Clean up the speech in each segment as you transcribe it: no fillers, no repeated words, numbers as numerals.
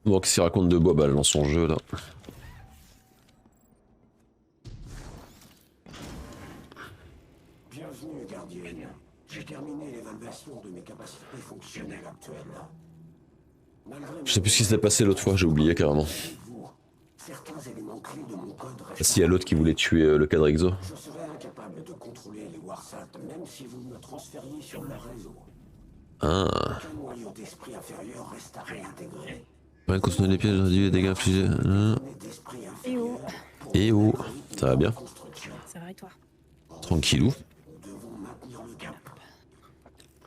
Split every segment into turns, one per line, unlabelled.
Bon, qu'est-ce qu'il raconte de bois? Bah, dans son jeu là.
Bienvenue, gardienne. J'ai terminé l'évaluation de mes capacités fonctionnelles actuelles. Malgré
Je sais
mon
plus ce qui s'était passé l'autre fois, j'ai oublié carrément.
avec vous, certains éléments clés de mon code
Ah,
restent
s'il y a l'autre qui voulait
inchangés.
tuer le cadre exo.
Je serais incapable de contrôler les Warsat, même si vous me transfériez sur leur réseau.
Ah.
Aucun noyau d'esprit inférieur reste à réintégrer.
Rien qu'on se donne les pièges, réduit les dégâts infligés.
Données d'esprit
Et oh,
inférieur pour
Et oh,
remettre en rythme
ça va
la
bien.
reconstruction.
ça va et toi?
Tranquillou.
Nous devons maintenir le cap.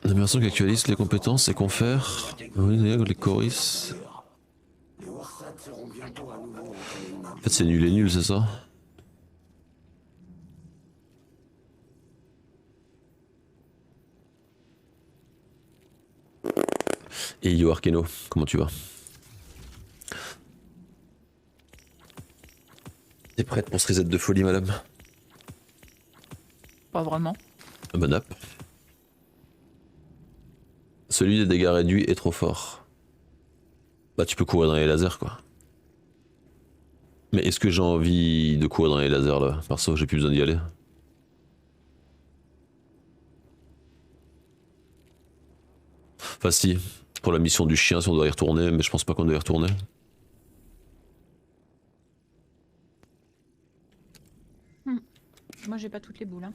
L'amélioration qui actualise les compétences et confère. Oui, d'ailleurs, les choris.
Les Warsat seront bientôt à nouveau entre les mains.
En fait, c'est nul et nul, c'est ça? Et Yo Arkeno, comment tu vas? T'es prête pour ce reset de folie, madame?
Pas vraiment.
Ah bah nap. Celui des dégâts réduits est trop fort. Bah tu peux courir dans les lasers quoi. Mais est-ce que j'ai envie de courir dans les lasers là? Perso, j'ai plus besoin d'y aller. Enfin si, pour la mission du chien si on doit y retourner, mais je pense pas qu'on doit y retourner.
Moi j'ai pas toutes les boules. Hein.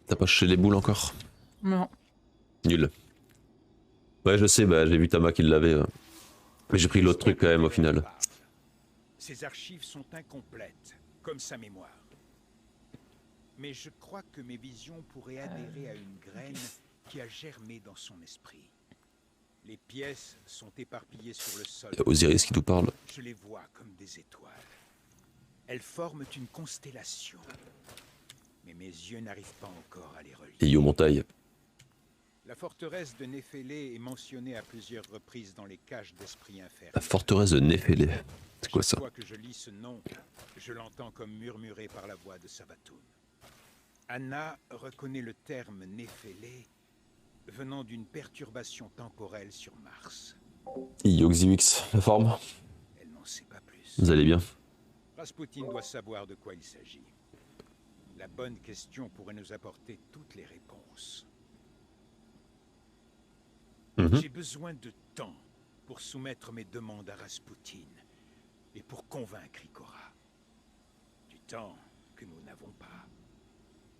T'as pas cherché les boules encore?
Non.
Nul. Ouais je sais, bah j'ai vu Tama qui l'avait. Mais j'ai pris l'autre truc quand même au final.
Ses archives sont incomplètes, comme sa mémoire. Mais je crois que mes visions pourraient adhérer à une graine qui a germé dans son esprit. Les pièces sont éparpillées sur le sol.
Y'a Osiris qui nous parle.
Je les vois comme des étoiles. Elles forment une constellation. Mais mes yeux n'arrivent pas encore à les relier.
Et Yo Montaille.
La forteresse de Néphélé est mentionnée à plusieurs reprises dans les caches d'esprit inférieur.
La forteresse de Néphélé. C'est quoi ça?
Chaque fois que je lis ce nom, je l'entends comme murmuré par la voix de Sabaton. Anna reconnaît le terme Néphélé venant d'une perturbation temporelle sur Mars.
Yo Xiwix, la forme?
Elle n'en sait pas plus.
Vous allez bien?
Rasputin doit savoir de quoi il s'agit. La bonne question pourrait nous apporter toutes les réponses. J'ai besoin de temps pour soumettre mes demandes à Rasputin et pour convaincre Ikora. Du temps que nous n'avons pas.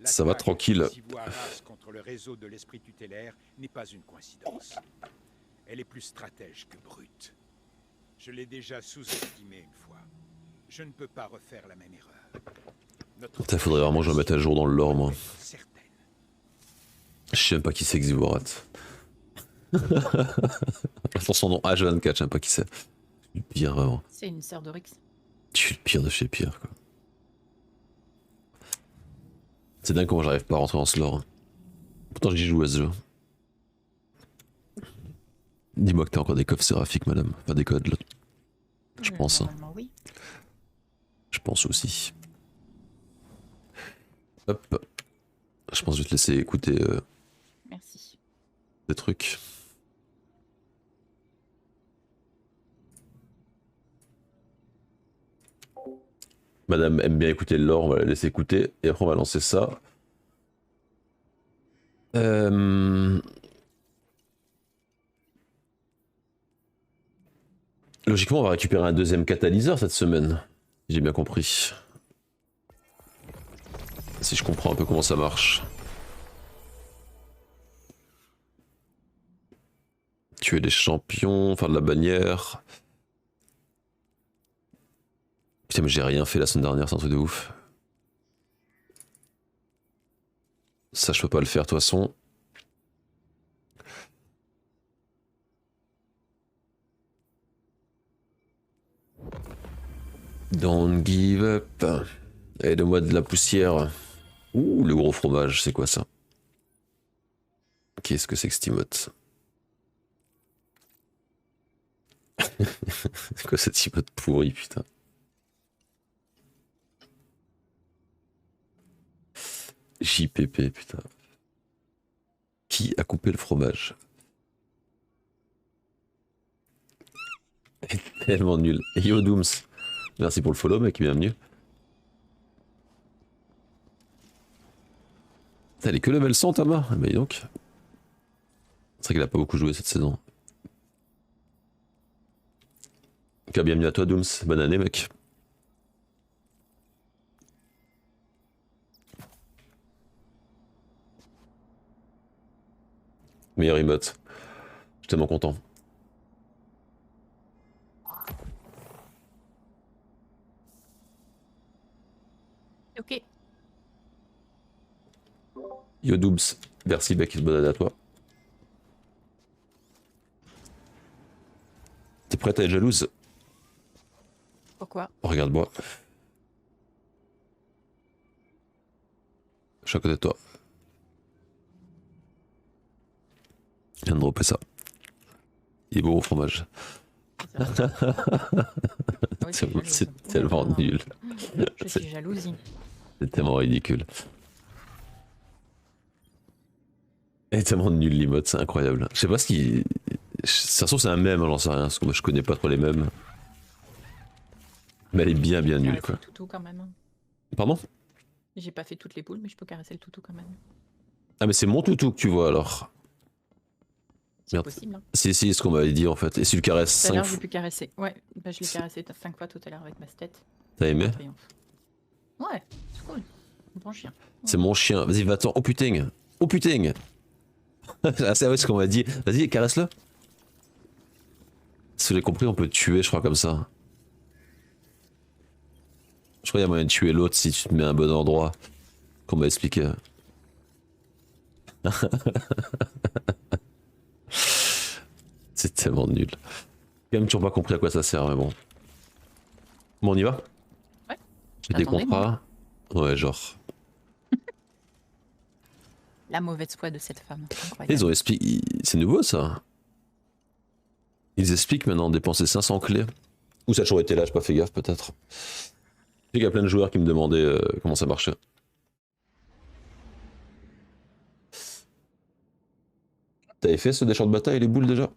Ça va tranquille.
Sivuaras contre le réseau de l'esprit tutélaire n'est pas une coïncidence. Elle est plus stratège que brute. Je l'ai déjà sous-estimée une fois. Je ne peux pas refaire la même erreur.
Putain, faudrait vraiment que je me mette à jour dans le lore, moi.
Certaine.
Je sais même pas qui c'est Xivorat. Pour son nom H24, je sais même pas qui c'est. Le pire, vraiment.
C'est une sœur de Rix.
Tu es le pire de chez pire, quoi. C'est dingue comment j'arrive pas à rentrer dans ce lore. Hein. Pourtant, j'y joue à ce jeu. Dis-moi que t'as encore des coffres séraphiques, madame. Pas des codes, là. Je pense. Hein.
Normalement, oui.
Je pense aussi. Hop. Je pense que je vais te laisser écouter
Merci.
des trucs. Madame aime bien écouter le lore, on va la laisser écouter. Et après, on va lancer ça. Logiquement, on va récupérer un deuxième catalyseur cette semaine. J'ai bien compris. Si je comprends un peu comment ça marche. Tuer les champions, faire de la bannière. Putain, mais j'ai rien fait la semaine dernière, c'est un truc de ouf. Ça, je peux pas le faire de toute façon. Don't give up. Aide-moi de la poussière. Ouh, le gros fromage, c'est quoi ça? Qu'est-ce que c'est que cette emote? C'est quoi cette emote pourrie, putain? JPP, putain. Qui a coupé le fromage? Tellement nul. Yo Dooms. Merci pour le follow mec, bienvenue. Putain, elle est que level 100 Thomas. Bah dis donc. C'est vrai qu'il a pas beaucoup joué cette saison. Ok, bienvenue à toi Dooms. Bonne année mec. Meilleur emote. Je suis tellement content.
Ok.
Yo Doobs, merci mec, bonne année à toi. T'es prête à être jalouse?
Pourquoi?
Oh, regarde-moi. Je suis à côté de toi. Je viens de dropper ça. Il est beau au fromage.
Ah oui, je suis jalouse.
C'est tellement
Oula.
nul.
Je suis jalousie.
C'est tellement ridicule. Elle est tellement nul l'emote, c'est incroyable. Je sais pas ce qui... Ça se trouve c'est un mème, j'en sais rien, parce que moi je connais pas trop les mèmes. Mais elle est bien
Caresser
nulle quoi.
le toutou quand même.
Pardon?
J'ai pas fait toutes les poules, mais je peux caresser le toutou quand même.
Ah mais c'est mon toutou que tu vois alors.
C'est
Merde.
possible. Hein.
Si, c'est ce qu'on m'avait dit en fait. Et si tu le caresses
Tout à
5
l'heure, j'ai
fois,
pu caresser. Ouais, bah, je l'ai caressé 5 fois tout à l'heure avec ma tête.
t'as aimé?
Triomphe. Ouais, c'est cool. Bon chien.
C'est mon chien. Vas-y, va-t'en. Oh putain. Oh putain. Ah, c'est ce qu'on m'a dit. Vas-y, caresse-le. Si j'ai compris, on peut tuer, je crois, comme ça. Je crois qu'il y a moyen de tuer l'autre si tu te mets à un bon endroit. Qu'on m'a expliqué. C'est tellement nul. J'ai même toujours pas compris à quoi ça sert, mais bon. Bon, on y va?
Ouais.
J'ai des
Attendez,
contrats. Ouais, genre.
La mauvaise foi de cette femme. Incroyable.
Ils ont expliqué. C'est nouveau ça. Ils expliquent maintenant dépenser 500 clés. Ou ça a toujours été là, j'ai pas fait gaffe peut-être. Je sais qu'il y a plein de joueurs qui me demandaient comment ça marchait. T'avais fait ce déchant de bataille, les boules déjà?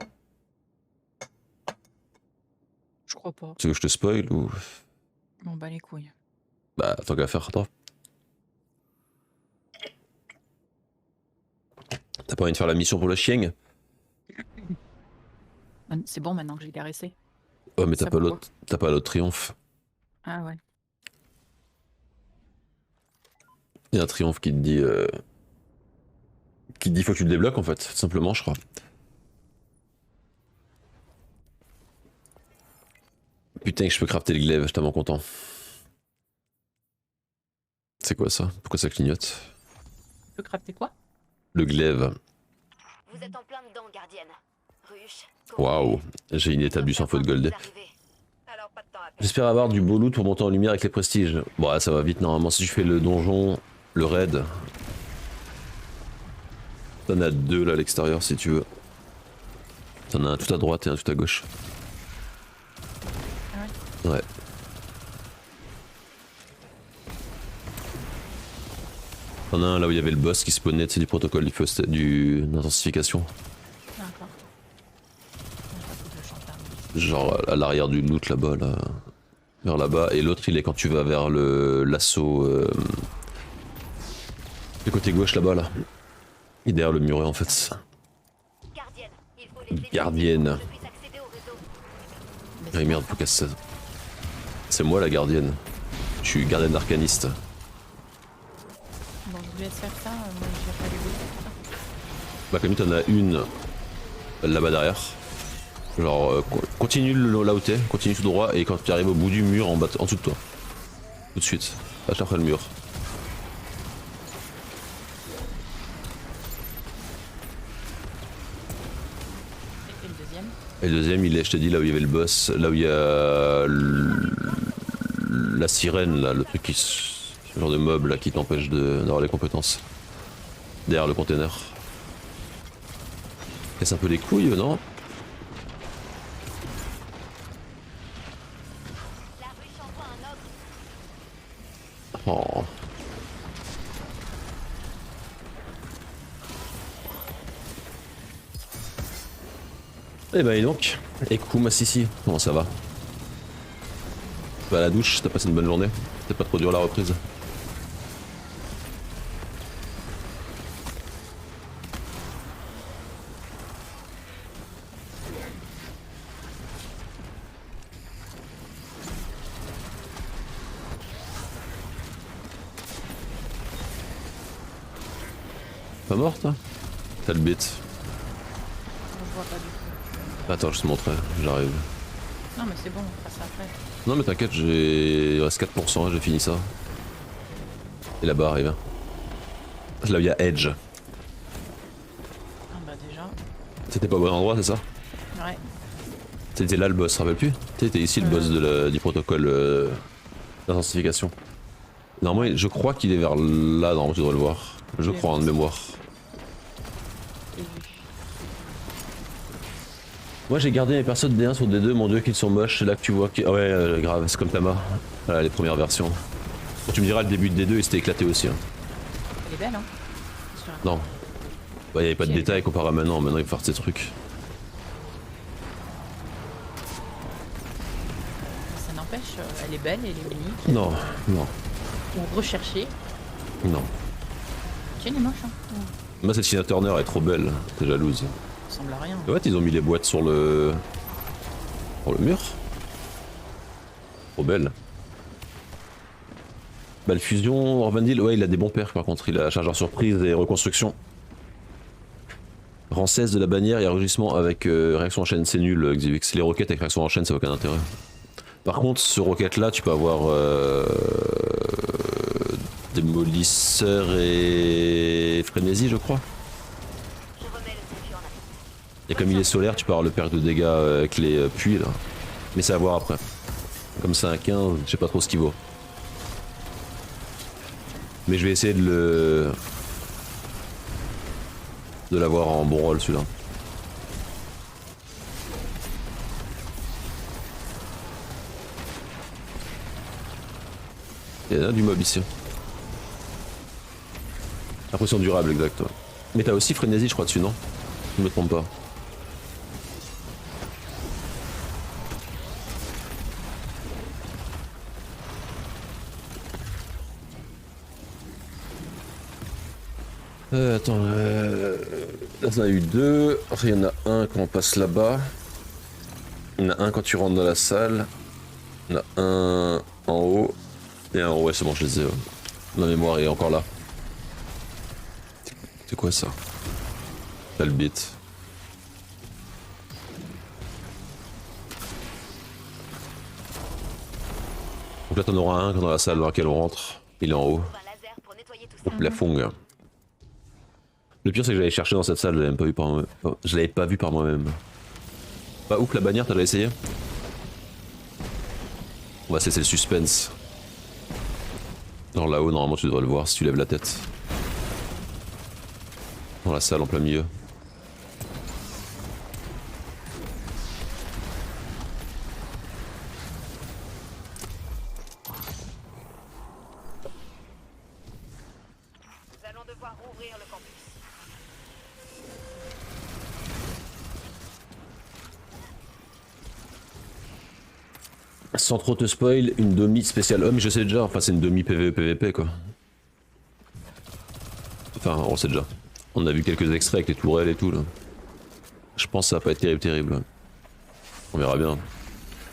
Je crois pas.
Tu veux que je te spoil ou.
Bon bah les couilles.
Bah, tant qu'à faire, attends. T'as pas envie de faire la mission pour le chien?
C'est bon maintenant que j'ai caressé.
Oh, mais
Ça
t'as pas
pourquoi
l'autre. T'as pas l'autre triomphe.
Ah ouais.
Il y a un triomphe qui te dit. Qui te dit faut que tu le débloques en fait, tout simplement, je crois. Putain, que je peux crafter le glaive, je suis tellement content. C'est quoi ça? Pourquoi ça clignote?
Tu peux crafter quoi?
Le glaive.
Vous êtes en plein dedans, gardienne. Ruche.
Waouh, j'ai une établie sans faute goldée.
Alors, pas de temps à perdre.
J'espère avoir du beau loot pour monter en lumière avec les prestiges. Bon, là, ça va vite normalement. Si tu fais le donjon, le raid. T'en as deux là à l'extérieur si tu veux. T'en as un tout à droite et un tout à gauche.
Ah
Ouais. T'en as un là où il y avait le boss qui spawnait, c'est du protocole d'intensification.
D'accord. Je sais pas si je chante là.
Genre à l'arrière du loot là-bas, là. Vers là-bas. Et l'autre il est quand tu vas vers l'assaut. Le côté gauche là-bas là. Il est derrière le muret en fait.
Gardienne, il faut les
Gardienne.
pour que je puisse accéder au réseau.
Mais
Ah
c'est
merde,
pas
faut casser ça. C'est moi la gardienne. Je suis gardienne arcaniste.
ça. Bon, je vous laisse faire ça. Moi, je vais pas les boules.
Bah comme t'en as une là-bas derrière. Genre continue là où t'es, continue tout droit et quand tu arrives au bout du mur en dessous de toi. Tout de suite. Lâche après le mur.
Et le deuxième.
Et le deuxième il est, je te dis, là où il y avait le boss, là où il y a la sirène là, le truc qui ce genre de mob là qui t'empêche d'avoir les compétences. Derrière le container. Casse un peu les couilles, non?
La ruche envoie un ogre.
Oh. Eh ben et donc. Et Kuma Sissi, comment ça va? Tu vas à la douche, t'as passé une bonne journée? C'est pas trop dur la reprise? Pas morte toi? T'as le bit.
Je vois pas du tout.
Attends, je te montrerai, j'arrive.
Non, mais c'est bon, on fera ça après.
Non mais t'inquiète, il reste 4%, j'ai fini ça. Et là-bas arrive. Là où il y a Edge.
Ah bah déjà.
C'était pas au bon endroit, c'est ça?
Ouais.
C'était là le boss, rappelle plus? T'étais ici le boss du protocole d'intensification. Normalement, je crois qu'il est vers là, normalement tu devrais le voir. Je crois, en de mémoire.
Et vu.
Moi j'ai gardé mes persos de D1 sur D2, mon dieu qu'ils sont moches, c'est là que tu vois ah ouais grave, c'est comme Tama. Voilà les premières versions. Bon, tu me diras le début de D2 il s'était éclaté aussi. Hein.
Elle est belle, hein.
Non. Bah y'avait pas de détails comparé à maintenant, il faut faire ces trucs.
Ça n'empêche, elle est belle, elle est unique.
Non, non,
Ou recherchée.
non.
Tiens, elle est moche, hein.
Moi cette Tina Turner elle est trop belle, t'es jalouse.
Ça ressemble à rien.
Ouais ils ont mis les boîtes sur le mur. Trop belle. Bah le fusion, Orvandil, ouais il a des bons pères par contre, il a chargeur surprise et reconstruction. Rang 16 de la bannière, il y a rugissement avec réaction en chaîne, c'est nul Xivix. Les roquettes avec réaction en chaîne ça n'a aucun intérêt. Par contre ce roquette là tu peux avoir démolisseur et frénésie je crois.
Je remets le circuit en action.
Et comme il est solaire tu peux avoir le perk de dégâts avec les puits là. Mais c'est à voir après. Comme c'est un 15, je sais pas trop ce qu'il vaut. Mais je vais essayer de l'avoir en bon rôle celui-là. Il y a du mob ici. Impression durable exact. Ouais. Mais t'as aussi frénésie je crois dessus non? Je me trompe pas. Attends, là on a eu deux, après il y en a un quand on passe là-bas, il y en a un quand tu rentres dans la salle, il y en a un en haut, et un en haut, ouais c'est bon je les ai, la mémoire est encore là. C'est quoi ça? T'as le bit. Donc là t'en auras un quand dans la salle dans laquelle on rentre, il est en haut,
Un laser pour nettoyer tout ça.
au plafond. Le pire c'est que j'allais chercher dans cette salle, je l'avais pas vu par moi-même. Je l'avais pas vu par moi-même. Pas ouf la bannière, t'as déjà essayé? On va cesser le suspense. Alors là-haut normalement tu devrais le voir si tu lèves la tête. Dans la salle en plein milieu.
Nous allons devoir rouvrir le campus.
Sans trop te spoil, une demi spéciale homme, je sais déjà, enfin c'est une demi PvE PvP quoi. Enfin on sait déjà. On a vu quelques extraits avec les tourelles et tout là. Je pense que ça va pas être terrible. On verra bien.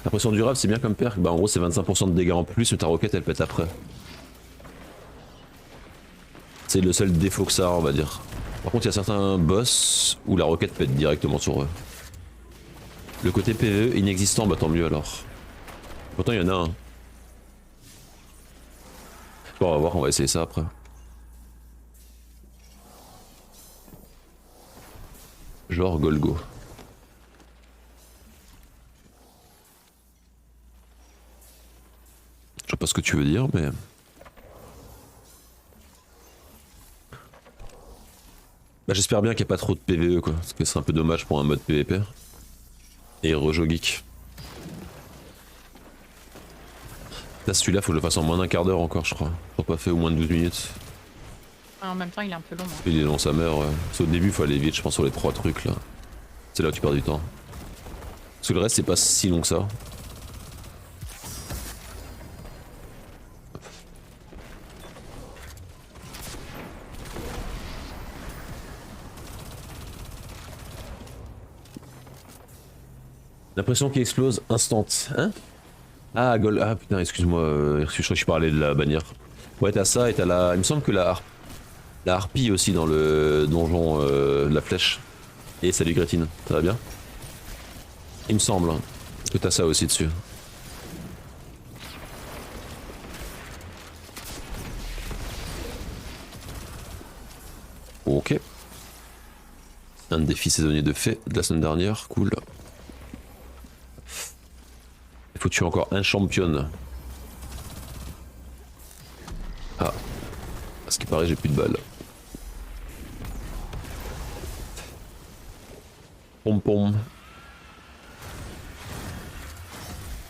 L'impression durable c'est bien comme perk, bah en gros c'est 25% de dégâts en plus mais ta roquette elle pète après. C'est le seul défaut que ça a on va dire. Par contre il y a certains boss où la roquette pète directement sur eux. Le côté PvE inexistant bah tant mieux alors. Pourtant il y en a un. Bon, on va voir, on va essayer ça après. Genre Golgo. Je sais pas ce que tu veux dire, mais... Bah j'espère bien qu'il n'y a pas trop de PvE quoi, parce que c'est un peu dommage pour un mode PvP. Et rejo geek. Là celui-là faut que je le fasse en moins d'un quart d'heure encore je crois. Faut pas fait au moins de 12 minutes.
Ah, en même temps, il est un peu long. Hein.
Il est long sa mère, ouais. C'est au début, il faut aller vite, je pense, sur les 3 trucs là. C'est là où tu perds du temps. Parce que le reste c'est pas si long que ça. L'impression qu'il explose instant. Hein? Ah, Gold. Ah putain, excuse-moi, je crois que je parlais de la bannière. Ouais, t'as ça et t'as la. Il me semble que la harpie aussi dans le donjon, la flèche. Et salut Grétine, ça va bien? Il me semble hein, que t'as ça aussi dessus. Ok. Un défi saisonnier de fée de la semaine dernière, cool. Il faut tuer encore un champion. Ah. À ce qui paraît, j'ai plus de balles. Pom pom.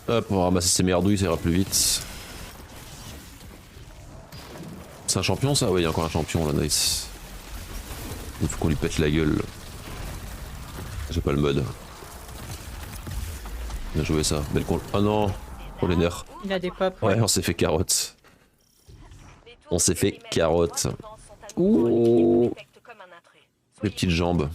Hop, on va ramasser ces merdouilles, ça ira plus vite. C'est un champion ça? Oui, il y a encore un champion là, nice. Il faut qu'on lui pète la gueule. J'ai pas le mode. Bien joué ça. Belle con. Oh non! Oh les nerfs.
Il a des pop.
Ouais, on s'est fait carotte. On s'est fait carotte.
Ouh.
Les petites jambes.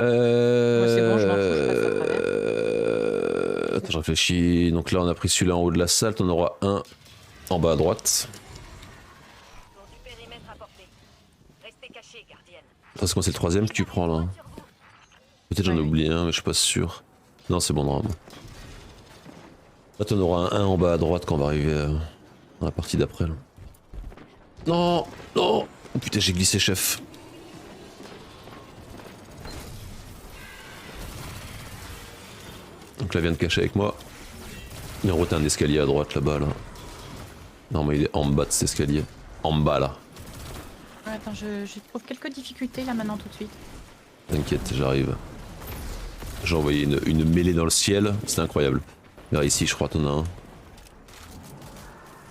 c'est bon, je m'en fous, je passe à travers.
Attends, je réfléchis. Donc là, on a pris celui-là en haut de la salle. On aura un en bas à droite. Attends, c'est quoi, c'est le troisième que tu prends là? Peut-être j'en ai oublié un, mais je suis pas sûr. Non, c'est bon, normalement. Là, on aura un en bas à droite quand on va arriver dans la partie d'après. Là. Non, non. Oh putain, j'ai glissé, chef. Donc là, viens de cacher avec moi. Et en gros, t'as un escalier à droite là-bas. Là. Normalement, il est en bas de cet escalier. En bas là.
Ouais, attends, je trouve quelques difficultés là maintenant tout de suite.
T'inquiète, j'arrive. J'ai envoyé une mêlée dans le ciel, c'est incroyable. Vers ici, je crois, t'en as un.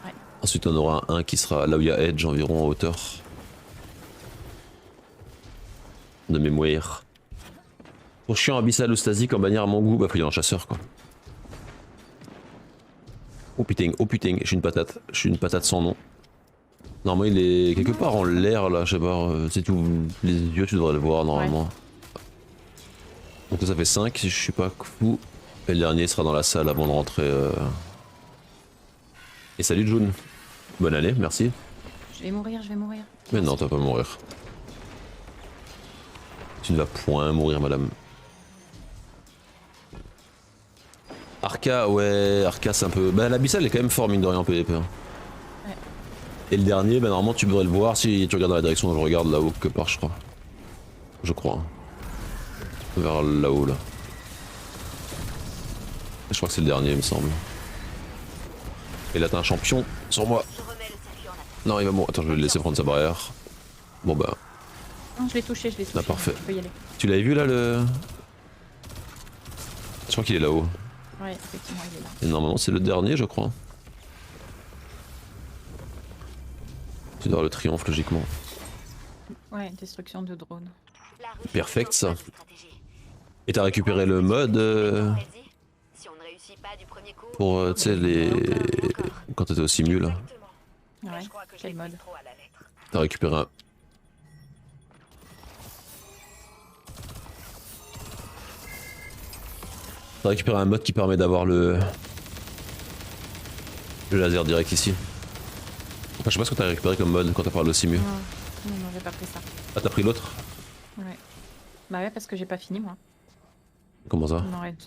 Ouais.
Ensuite, on aura un qui sera là où il y a Edge, environ en hauteur. De mémoire. Pour chiant abyssal ou stasique en bannière à mon goût, bah faut y aller en chasseur quoi. Oh putain, je suis une patate sans nom. Normalement il est quelque part en l'air là, je sais pas, c'est tout, les yeux tu devrais le voir normalement. Ouais. Donc ça fait 5 si je suis pas fou. Et le dernier sera dans la salle avant de rentrer. Et salut June. Bonne année, merci.
Je vais mourir, je vais mourir.
Mais non, tu vas pas mourir. Tu ne vas point mourir madame. Arca, ouais, Arca c'est un peu... Bah l'abyssal est quand même fort mine de rien en PvP. Hein. Ouais. Et le dernier, bah normalement tu devrais le voir si tu regardes dans la direction dont je regarde là-haut quelque part je crois. Je crois. Hein. Vers là-haut là. Je crois que c'est le dernier il me semble. Et là t'as un champion sur moi. Non il va mourir, attends je vais le laisser prendre sa barrière. Bon bah...
Non je l'ai touché,
Ah parfait.
Tu peux y aller.
Tu l'avais vu là le... Je crois qu'il est là-haut.
Ouais, effectivement, il est là.
Et normalement, c'est le dernier, je crois. Tu dois avoir le triomphe, logiquement.
Ouais, destruction de drone.
Perfect, ça. Et t'as récupéré le mode pour, tu sais, les... Quand t'étais au simu, là.
Ouais, quel mode?
T'as récupéré un... T'as récupéré un mode qui permet d'avoir le laser direct ici. Enfin, je sais pas ce que t'as récupéré comme mode quand t'as parlé au simu.
Non, j'ai pas pris ça.
Ah, t'as pris l'autre?
Ouais. Bah ouais, parce que j'ai pas fini moi.
Comment ça?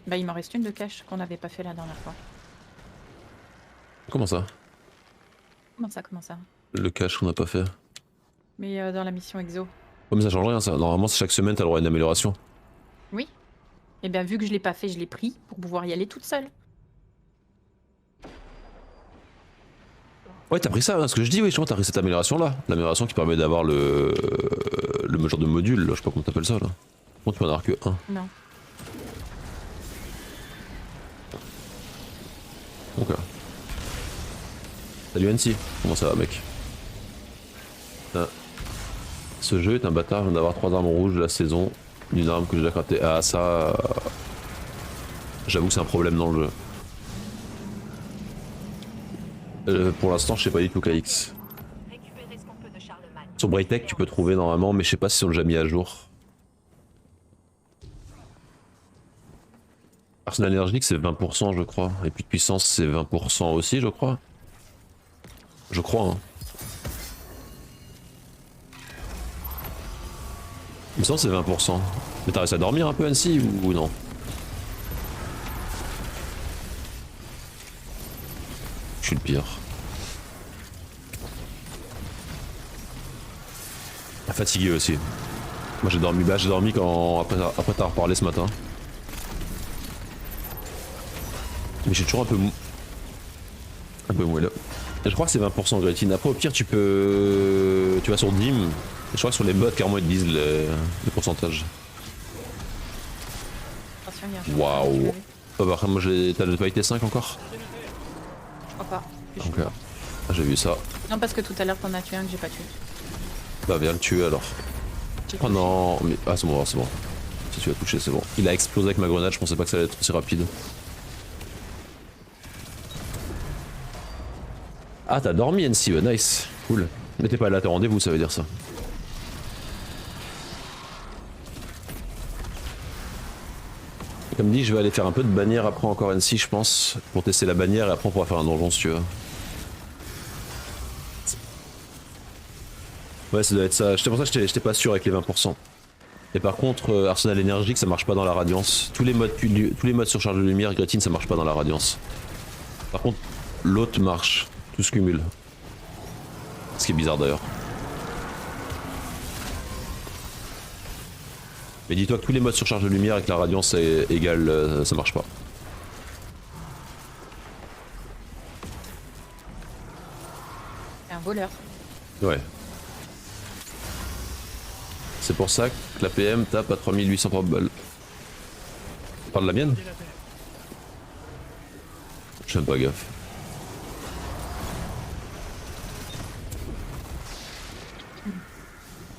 Bah il m'en reste une de cache qu'on avait pas fait la dernière fois.
Comment ça?
Comment ça?
Le cache qu'on a pas fait.
Mais dans la mission exo.
Oh mais ça change rien ça, normalement chaque semaine t'as le droit à une amélioration.
Oui. Et bien vu que je l'ai pas fait, je l'ai pris pour pouvoir y aller toute seule.
Ouais t'as pris ça, hein, ce que je dis, oui, je crois t'as pris cette amélioration là. L'amélioration qui permet d'avoir le genre de module, là, je sais pas comment t'appelles ça là. Comment tu peux en avoir que un?
Non.
Ok. Salut Nancy, comment ça va mec? Ah. Ce jeu est un bâtard, je viens d'avoir 3 armes rouges de la saison, d'une arme que j'ai déjà craftée. Ah ça... J'avoue que c'est un problème dans le jeu. Pour l'instant je sais pas du tout KX.
Récupérer ce qu'on peut de Charlemagne.
Sur Braytech tu peux trouver normalement, mais je sais pas si ils ont déjà mis à jour. Arsenal énergique c'est 20% je crois, et puis de puissance c'est 20% aussi je crois. Je crois hein. Il me semble que c'est 20%. Mais t'as réussi à dormir un peu Annecy ou non? Je suis le pire. Fatigué aussi. Moi j'ai dormi quand après t'as reparlé ce matin. Mais j'ai toujours un peu moelleux. Je crois que c'est 20% Grétine. Après au pire tu vas sur Dim. Je crois que sur les bots carrément ils te disent le pourcentage.
Attention, il y a un chemin, tu
Waouh.
l'as vu?
Oh, bah, moi t'as le T 5 encore?
Je crois pas. Je
Ok.
sais pas.
Ah, j'ai vu ça.
Non, parce que tout à l'heure, t'en as tué un que j'ai pas tué.
Bah viens le tuer alors. Oh non, mais... Ah c'est bon, c'est bon. Si tu as touché, c'est bon. Il a explosé avec ma grenade, je pensais pas que ça allait être aussi rapide. Ah t'as dormi NC, ouais, nice. Cool. Mais t'es pas là, t'es au rendez-vous, ça veut dire ça. Et comme dit, je vais aller faire un peu de bannière après encore NC, je pense. Pour tester la bannière et après on pourra faire un donjon si tu veux. Ouais, ça doit être ça. C'est pour ça que j'étais pas sûr avec les 20%. Et par contre, Arsenal énergique, ça marche pas dans la radiance. Tous les modes sur charge de lumière, Grétine, ça marche pas dans la radiance. Par contre, l'autre marche. Tout se cumule. Ce qui est bizarre d'ailleurs. Mais dis-toi que tous les modes sur charge de lumière avec la radiance est égale, ça marche pas.
C'est un voleur.
Ouais. C'est pour ça que la PM tape à 3800 par balle. Tu parles de la mienne? Je fais pas gaffe.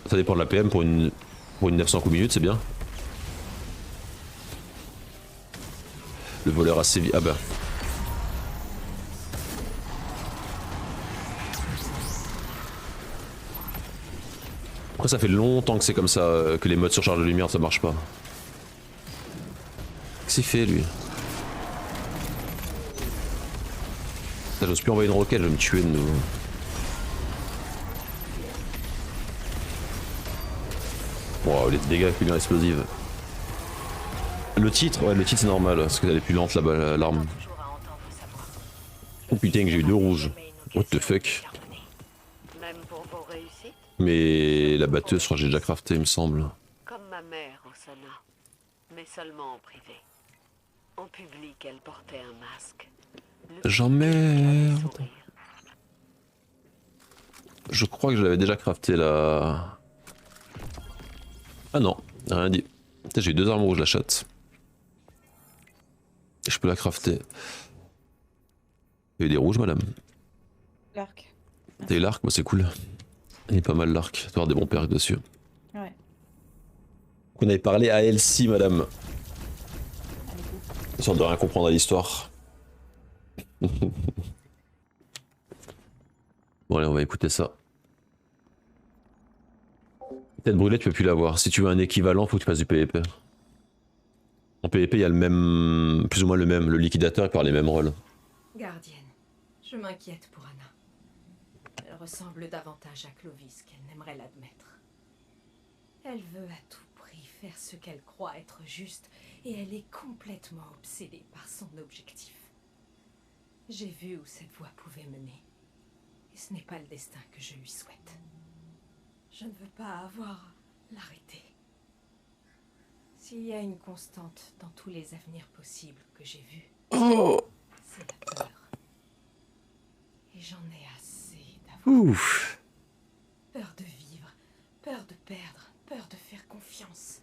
Ça dépend de la PM pour une 900 coups minutes, c'est bien. Le voleur a sévi. Ah bah. Après ça fait longtemps que c'est comme ça, que les modes sur charge de lumière ça marche pas. Qu'est-ce qu'il fait lui? J'ose plus envoyer une roquette, je vais me tuer de nouveau. Wow, les dégâts avec lumière explosive. Le titre, ouais, le titre c'est normal, parce qu'elle est plus lente là-bas, l'arme.
Toujours à entendre sa voix.
Oh putain, que j'ai eu 2 rouges. What the fuck?
Même pour vos réussites,
Mais la batteuse, je crois que j'ai déjà crafté, il me semble.
comme ma mère, Osana. Mais seulement en privé. En public, elle portait un masque. Le
J'emmerde.
sourire.
Je crois que je l'avais déjà crafté là. Ah non, rien dit. Putain, j'ai eu 2 armes rouges, la chatte. Et je peux la crafter. Il y a eu des rouges, madame.
L'arc.
T'as eu l'arc, bah, c'est cool. Il est pas mal l'arc, tu vas avoir des bons perks dessus.
Ouais.
On avait parlé à Elsie, madame.
Allez, go.
Sorte de rien comprendre à l'histoire. Bon allez, on va écouter ça. Tête brûlée, tu peux plus l'avoir. Si tu veux un équivalent, faut que tu passes du PvP. En PvP, il y a le même, plus ou moins le même. Le liquidateur, il peut avoir les mêmes rôles.
Gardienne, je m'inquiète pour Anna. Elle ressemble davantage à Clovis qu'elle n'aimerait l'admettre. Elle veut à tout prix faire ce qu'elle croit être juste et elle est complètement obsédée par son objectif. J'ai vu où cette voie pouvait mener. Et ce n'est pas le destin que je lui souhaite. Je ne veux pas avoir à l'arrêter. S'il y a une constante dans tous les avenirs possibles que j'ai vus, c'est la peur. Et j'en ai assez d'avoir
Ouf.
peur de vivre, peur de perdre, peur de faire confiance.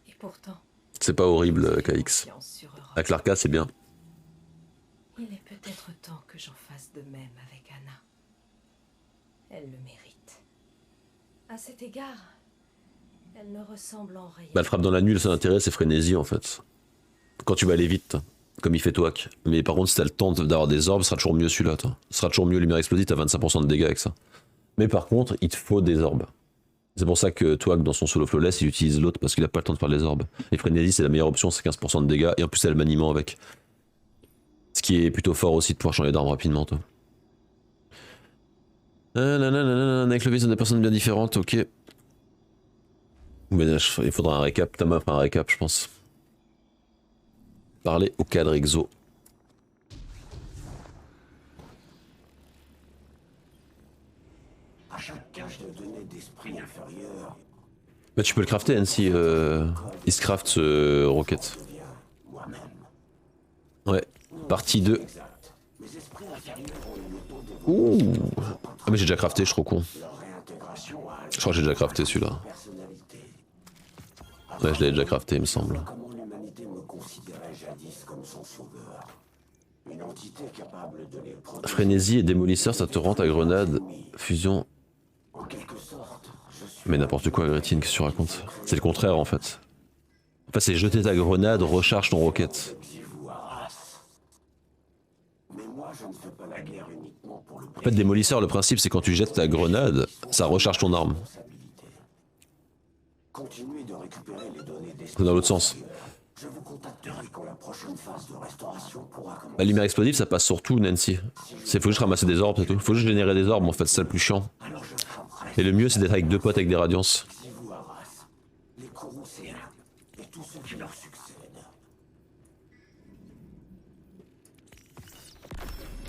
Et pourtant,
C'est pas horrible,
j'ai fait
KX.
confiance sur Europe.
Avec l'Arca, c'est bien.
Il est peut-être temps que j'en fasse de même avec Anna. Elle le mérite. À cet égard, elle ne ressemble en rien.
Bah, le frappe dans la nuit, le seul intérêt, c'est frénésie en fait. Quand tu vas aller vite, comme il fait Toak. Mais par contre, si t'as le temps d'avoir des orbes, ce sera toujours mieux celui-là, toi. Ce sera toujours mieux lumière explosive, t'as 25% de dégâts avec ça. Mais par contre, il te faut des orbes. C'est pour ça que Toak, dans son solo flawless, il utilise l'autre parce qu'il a pas le temps de faire les orbes. Et frénésie, c'est la meilleure option, c'est 15% de dégâts. Et en plus, t'as le maniement avec. Ce qui est plutôt fort aussi de pouvoir changer d'arme rapidement, toi. Avec le vis, des personnes bien différentes, ok. Mais il faudra un récap, Thomas fera un récap, je pense. Parler au cadre exo.
À chaque cache de données d'esprit inférieur,
Bah tu peux le crafter, Nancy. Il se craft ce rocket.
je deviens moi-même.
Ouais. Partie 2.
Exact. Mes esprits inférieurs ont eu le temps de
Ouh. Ah mais j'ai déjà crafté, je suis trop con.
leur réintégration à
Je crois que j'ai déjà crafté celui-là.
personnalité.
Ouais, je l'avais déjà crafté, il me semble.
Comment l'humanité me considérait jadis comme son sauveur. Une entité capable de les protéger.
Frénésie et démolisseur, ça te rend ta grenade. Fusion.
En quelque sorte, je suis
Mais n'importe quoi, Gretine, qu'est-ce que tu racontes? C'est le contraire en fait. En fait, c'est jeter ta grenade, recharge ton rocket.
vous Arras. Mais moi, je ne fais pas la guerre uniquement pour le
En fait, démolisseur, le principe, c'est quand tu jettes ta grenade, ça recharge ton arme.
responsabilité. Continuez de récupérer les données
C'est
d'esprit.
dans l'autre sens.
Je vous contacterai quand la prochaine phase de restauration pourra commencer.
La lumière explosive, ça passe sur tout, Nancy. Faut juste ramasser des orbes, c'est tout. Faut juste générer des orbes, en fait, c'est ça le plus chiant.
Alors je frapperai
Et le mieux, c'est d'être avec deux potes avec des radiances.
si vous Arras, les Courroucéens et tous ceux qui leur succèdent.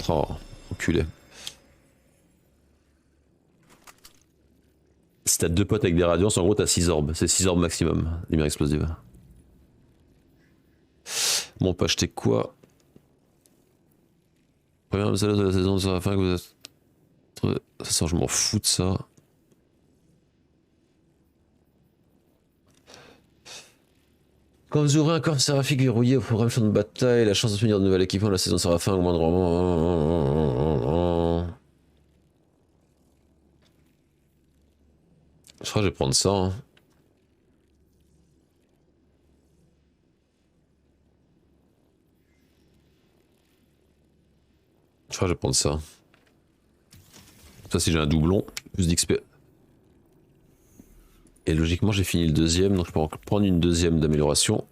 Oh, enculé. Si t'as deux potes avec des radiances, en gros, t'as 6 orbes. C'est 6 orbes maximum, lumière explosive. Bon, on peut acheter quoi? Première salaire de la saison sur la fin que vous êtes. Ça, je m'en fous de ça. Quand vous ouvrez un corps séraphique verrouillé au programme champ de bataille, la chance de tenir de nouvel équipement, la saison sera fin au moindre. Je crois que je vais prendre ça. Hein. Je crois que je vais prendre ça. Ça, si j'ai un doublon, plus d'XP. Et logiquement, j'ai fini le deuxième, donc je peux en prendre une deuxième d'amélioration.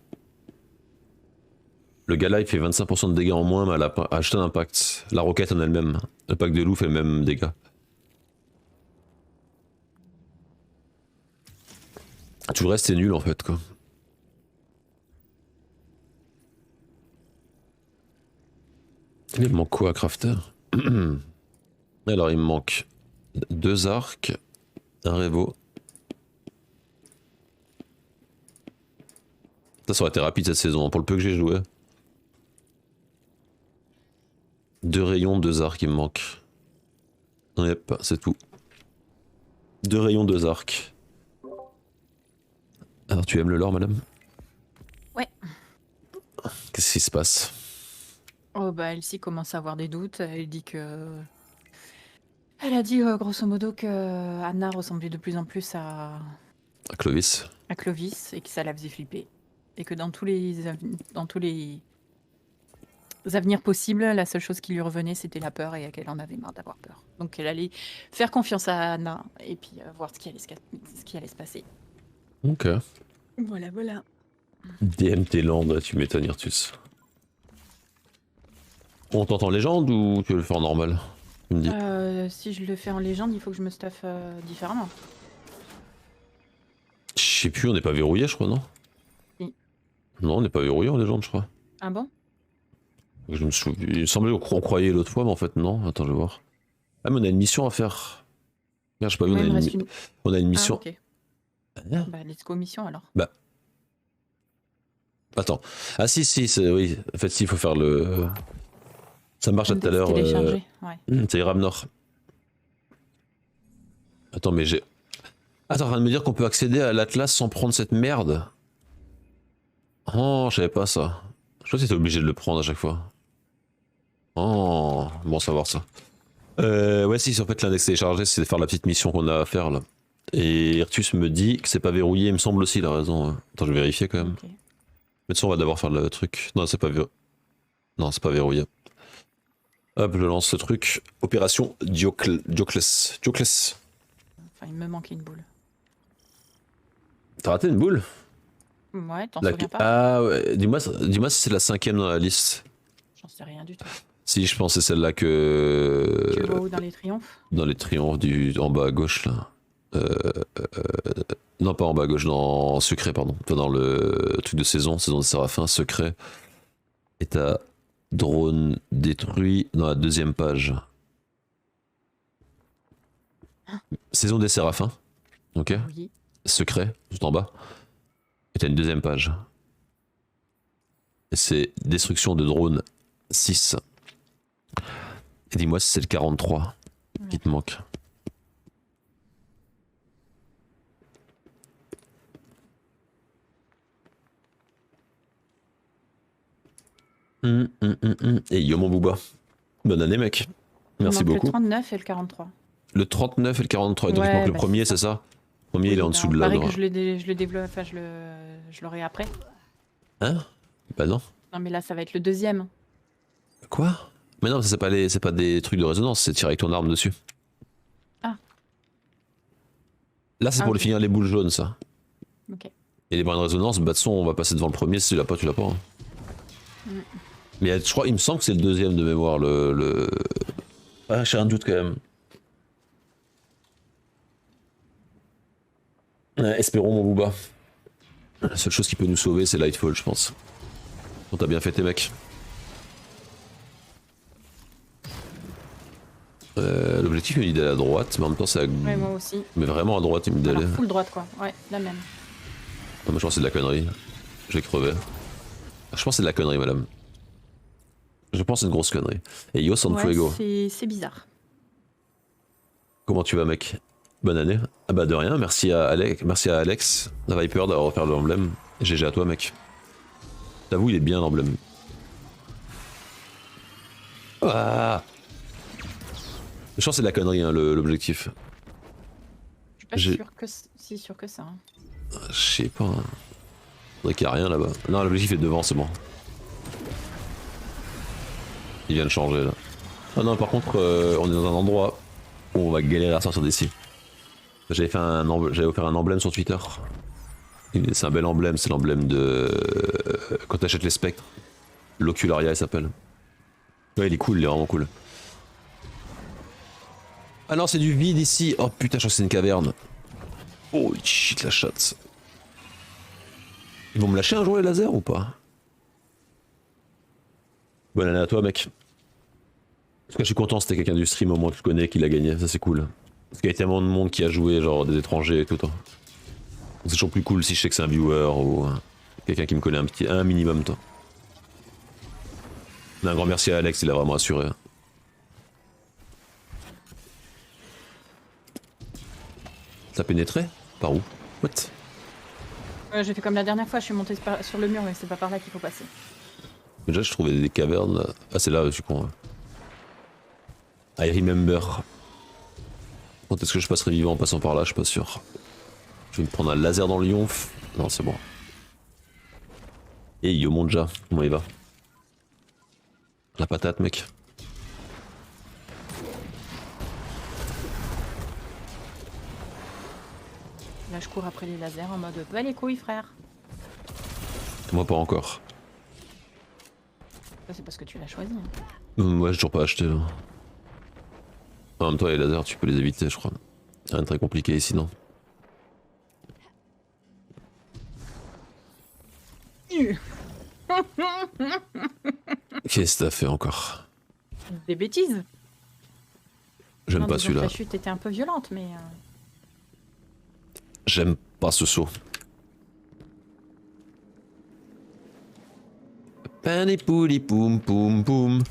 Le gars là, il fait 25% de dégâts en moins, mais elle a acheté un impact. La roquette en elle-même. Le pack de loup fait le même dégât. Tout le reste, c'est nul en fait, quoi. Il me manque quoi à crafter? Alors, il me manque 2 arcs, un révo. Ça aurait été rapide cette saison, pour le peu que j'ai joué. 2 rayons, 2 arcs, il me manque. Yep, c'est tout. 2 rayons, 2 arcs. Alors, tu aimes le lore, madame?
Ouais.
Qu'est-ce qui se passe?
Oh bah Elsie commence à avoir des doutes. Elle dit que... Elle a dit grosso modo que Anna ressemblait de plus en plus
À Clovis.
à Clovis et que ça la faisait flipper. Et que dans tous les avenirs possibles, la seule chose qui lui revenait, c'était la peur et qu'elle en avait marre d'avoir peur. Donc elle allait faire confiance à Anna et puis voir ce qui allait se passer.
Ok.
Voilà, voilà.
DMT Land, tu m'étonnes, Irtus. On t'entend légende ou tu veux le faire en normal? Tu me dis.
Si je le fais en légende, il faut que je me stuffe différemment.
Je sais plus, on n'est pas verrouillé, je crois, non?
Si.
Non, on n'est pas verrouillé en légende, je crois.
Ah bon?
Je me souviens. Il me semblait qu'on croyait l'autre fois, mais en fait, non. Attends, je vais voir. Ah, mais on a une mission à faire. Merde, j'ai pas vu,
Ouais, il me
on
reste une-
a une
Ah,
mission.
ok.
Ah,
Bah, let's go mission alors.
attends. Ah, si, oui. En fait, si, il faut faire le. Ça marche à tout à l'heure.
Télécharger, ouais.
C'est Ramnor. Attends, mais j'ai. Attends, en train de me dire qu'on peut accéder à l'Atlas sans prendre cette merde. Oh, je savais pas ça. Je crois que c'était obligé de le prendre à chaque fois. Oh, bon savoir ça. Ouais, si, en fait, l'index téléchargé, c'est de faire la petite mission qu'on a à faire là. Et Irtus me dit que c'est pas verrouillé, il me semble aussi, il a raison. Ouais. Attends, je vais vérifier quand même.
Ok.
Mais de toute façon, on va d'abord faire le truc. Non, c'est pas verrouillé. Non, c'est pas verrouillé. Hop, je lance ce truc. Opération Dioclès.
Enfin, il me manquait une boule.
T'as raté une boule?
Ouais, t'en
La-
souviens pas?
Ah ouais, dis-moi si c'est la 5ème dans la liste.
J'en sais rien du tout.
Si, je pense que c'est celle-là
Tu le
que...
vois où dans les triomphes?
Dans les triomphes en bas à gauche, là. Non, pas en bas à gauche, dans secret, pardon. Enfin, dans le truc de saison de Séraphin, secret. Et t'as drone détruit dans la 2ème page. Saison des Séraphins. Ok.
Oui.
Secret, tout en bas. Et t'as une 2ème page. Et c'est destruction de drone 6. Et dis-moi si c'est le 43 qui te manque. Et yo mon booba. Bonne année mec.
Il
Merci
manque
beaucoup.
Le 39 et le 43.
Le 39 et le 43. Et donc il
Ouais,
manque le
bah,
premier,
c'est
c'est ça? Le premier il est en
Oui,
dessous
bah,
de là.
pareil
donc-
que je le développe, enfin je l'aurai après.
Hein? Bah non.
Non mais là ça va être le deuxième.
Quoi? Mais non, c'est pas des trucs de résonance, c'est tirer avec ton arme dessus.
Ah.
Là c'est
Ah,
pour
ok.
finir les boules jaunes ça.
Ok.
Et les brins de résonance, bah de toute façon on va passer devant le premier, si tu l'as pas, tu l'as pas. Hein. Mais je crois, il me semble que c'est le deuxième de mémoire, le... Ah, j'ai un doute quand même. Espérons mon booba. La seule chose qui peut nous sauver, c'est Lightfall, je pense. On t'a bien fait tes mecs. L'objectif il me dit d'aller à droite, mais en même temps c'est à...
Ouais, moi aussi.
Mais vraiment à droite il me dit d'aller.
Alors full droite quoi. Ouais, la même.
Ah, moi je pense que c'est de la connerie. Je vais crever. Je pense que c'est de la connerie madame. Je pense que c'est une grosse connerie. Et Yo San
Ouais,
Fuego.
c'est bizarre.
Comment tu vas mec? Bonne année. Ah bah de rien, merci à Alex, la Viper d'avoir offert l'emblème. Et GG à toi mec. T'avoue il est bien l'emblème. Ah. Je pense que c'est de la connerie hein, l'objectif.
Je
J'ai-
suis pas si sûr que ça. Hein.
Je sais pas. Hein. Faudrait qu'il y a rien là-bas. Non l'objectif est devant, c'est bon. Il vient de changer là. Ah non par contre on est dans un endroit où on va galérer à sortir d'ici. J'avais offert un emblème sur Twitter. C'est un bel emblème, c'est l'emblème de... Quand t'achètes les spectres. L'Ocularia il s'appelle. Ouais il est cool, il est vraiment cool. Ah non c'est du vide ici. Oh putain je crois que c'est une caverne. Oh shit la chatte. Ils vont me lâcher un jour les lasers ou pas? Bonne année à toi mec. En tout cas je suis content, c'était quelqu'un du stream au moins que je connais qui l'a gagné, ça c'est cool. Parce qu'il y a tellement de monde qui a joué, genre des étrangers et tout. Hein. C'est toujours plus cool si je sais que c'est un viewer ou quelqu'un qui me connaît un minimum toi. Mais un grand merci à Alex, il a vraiment assuré. T'as pénétré? Par où? What?
J'ai fait comme la dernière fois, je suis monté sur le mur mais c'est pas par là qu'il faut passer.
Déjà je trouvais des cavernes là. Ah c'est là je suis con. I remember. Quand est-ce que je passerai vivant en passant par là? Je suis pas sûr. Je vais me prendre un laser dans le yonf. Non c'est bon. Et yo Monja, comment il va? La patate mec.
Là je cours après les lasers en mode bah les couilles frère.
Moi pas encore.
Ça c'est parce que tu l'as choisi. Hein.
Moi j'ai toujours pas acheté là. En même temps les lasers tu peux les éviter je crois. Rien de très compliqué ici non. Qu'est-ce que t'as fait encore?
Des bêtises.
J'aime
Non,
pas
disons que
celui-là.
La chute était un peu violente mais...
J'aime pas ce saut. Pani pouli poum poum poum.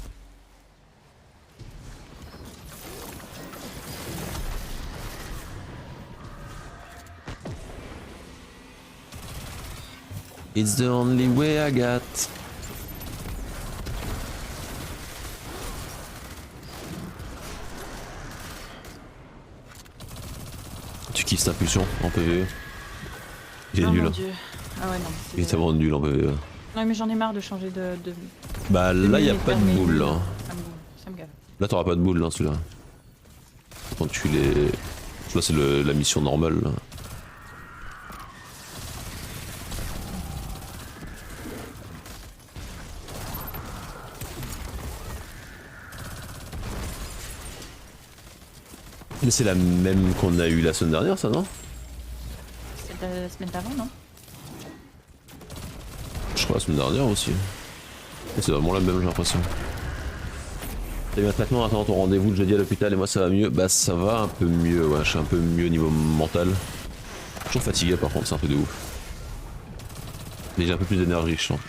It's the only way I got. Tu kiffes cette impulsion en PvE? Il est
Oh
nul.
mon
Hein.
dieu. Ah ouais, non.
Il est tellement nul en PvE.
Ouais, mais j'en ai marre de changer de.
Bah là, y a pas de boule là.
Ça me gave.
Là, t'auras pas de boule, là, celui-là. Quand tu les. Là, c'est la mission normale. Là. Mais c'est la même qu'on a eu la semaine dernière, ça, non?
C'était la semaine d'avant, non?
Je crois la semaine dernière aussi. Et c'est vraiment la même, j'ai l'impression. T'as eu un traitement, attends ton rendez-vous le jeudi à l'hôpital et moi ça va mieux? Bah ça va un peu mieux, ouais, je suis un peu mieux au niveau mental. Toujours fatigué par contre, c'est un peu de ouf. Mais j'ai un peu plus d'énergie, je sens.